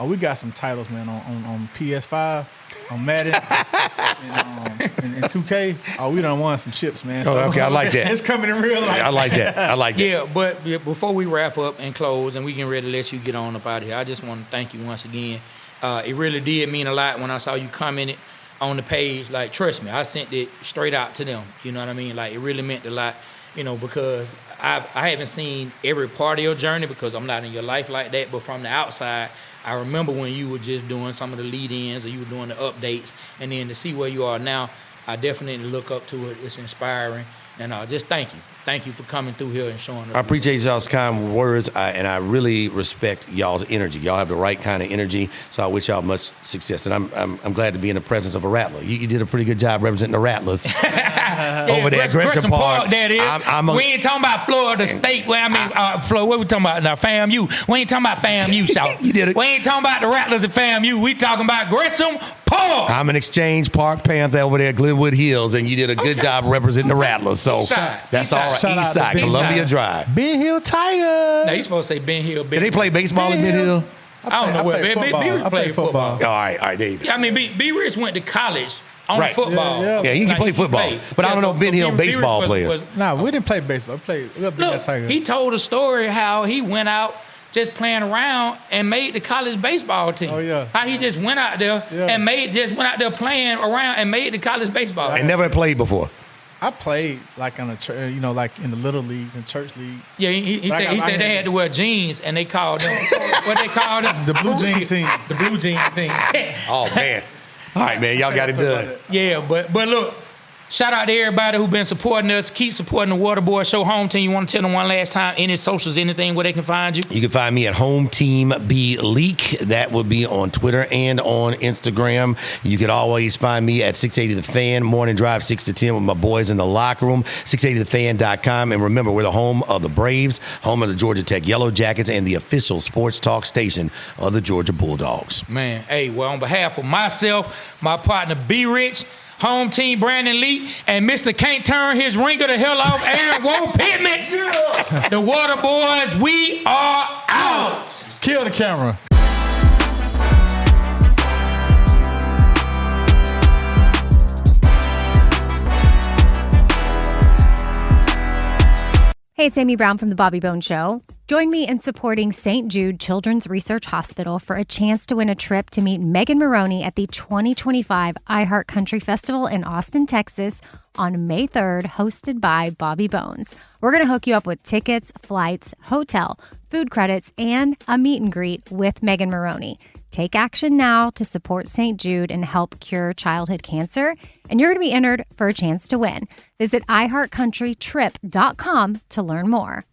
we got some titles, man, on PS5. On Madden and 2K, we done won some chips, man. So, okay, I like that. It's coming in real life. I like that. Yeah, but before we wrap up and close, and we getting ready to let you get on up out of here, I just want to thank you once again. It really did mean a lot when I saw you commented on the page. Like, trust me, I sent it straight out to them. You know what I mean? Like, it really meant a lot, because I haven't seen every part of your journey because I'm not in your life like that. But from the outside, I remember when you were just doing some of the lead-ins or you were doing the updates, and then to see where you are now, I definitely look up to it. It's inspiring, and just thank you. Thank you for coming through here and showing us. I appreciate y'all's kind words, and I really respect y'all's energy. Y'all have the right kind of energy, so I wish y'all much success. And I'm glad to be in the presence of a Rattler. You did a pretty good job representing the Rattlers over there at Gresham Park. That is. We ain't talking about Florida State. Florida. What we talking about now? FAMU. We ain't talking about FAMU, South. You did it. We ain't talking about the Rattlers at FAMU. We talking about Gresham Park. I'm an Exchange Park Panther over there at Glenwood Hills, and you did a good job representing the Rattlers. So Side. that's East all side. right. Shout out East to side, Ben Columbia Side. Drive. Ben Hill Tigers. Now, you supposed to say Ben Hill. Did they play baseball in Ben Hill? I don't know where. played B football. Rich I played football. All right, David. Yeah, I mean, B Rich went to college on Right. football. Yeah. Yeah, he can play football. But I don't know Ben Hill baseball players. Nah, we didn't play baseball. We played Look, Tigers. he told a story how he went out just playing around and made the college baseball team. Oh, yeah. How he just went out there and went out there playing around and made the college baseball team. And never played before. I played like on a, like in the little leagues and church league. Yeah, he Like said they had to wear jeans and they called them what they called them? The blue jean team. The blue jean team. Oh, man. All right, man. Y'all got it done. Yeah, but look, shout out to everybody who been supporting us. Keep supporting the Waterboy Show Home Team. You want to tell them one last time, any socials, anything where they can find you? You can find me at HomeTeam B Leak. That would be on Twitter and on Instagram. You can always find me at 680 The Fan, Morning Drive 6 to 10 with my boys in the locker room, 680thefan.com. And remember, we're the home of the Braves, home of the Georgia Tech Yellow Jackets, and the official sports talk station of the Georgia Bulldogs. Man, hey, well, on behalf of myself, my partner B Rich, Home Team Brandon Lee, and Mr. Can't Turn His Ringer the hell off, Aaron Won't Pittman. The Water Boys, we are out. Kill the camera. Hey, it's Amy Brown from The Bobby Bone Show. Join me in supporting St. Jude Children's Research Hospital for a chance to win a trip to meet Megan Maroney at the 2025 iHeart Country Festival in Austin, Texas on May 3rd, hosted by Bobby Bones. We're going to hook you up with tickets, flights, hotel, food credits, and a meet and greet with Megan Maroney. Take action now to support St. Jude and help cure childhood cancer, and you're going to be entered for a chance to win. Visit iHeartCountryTrip.com to learn more.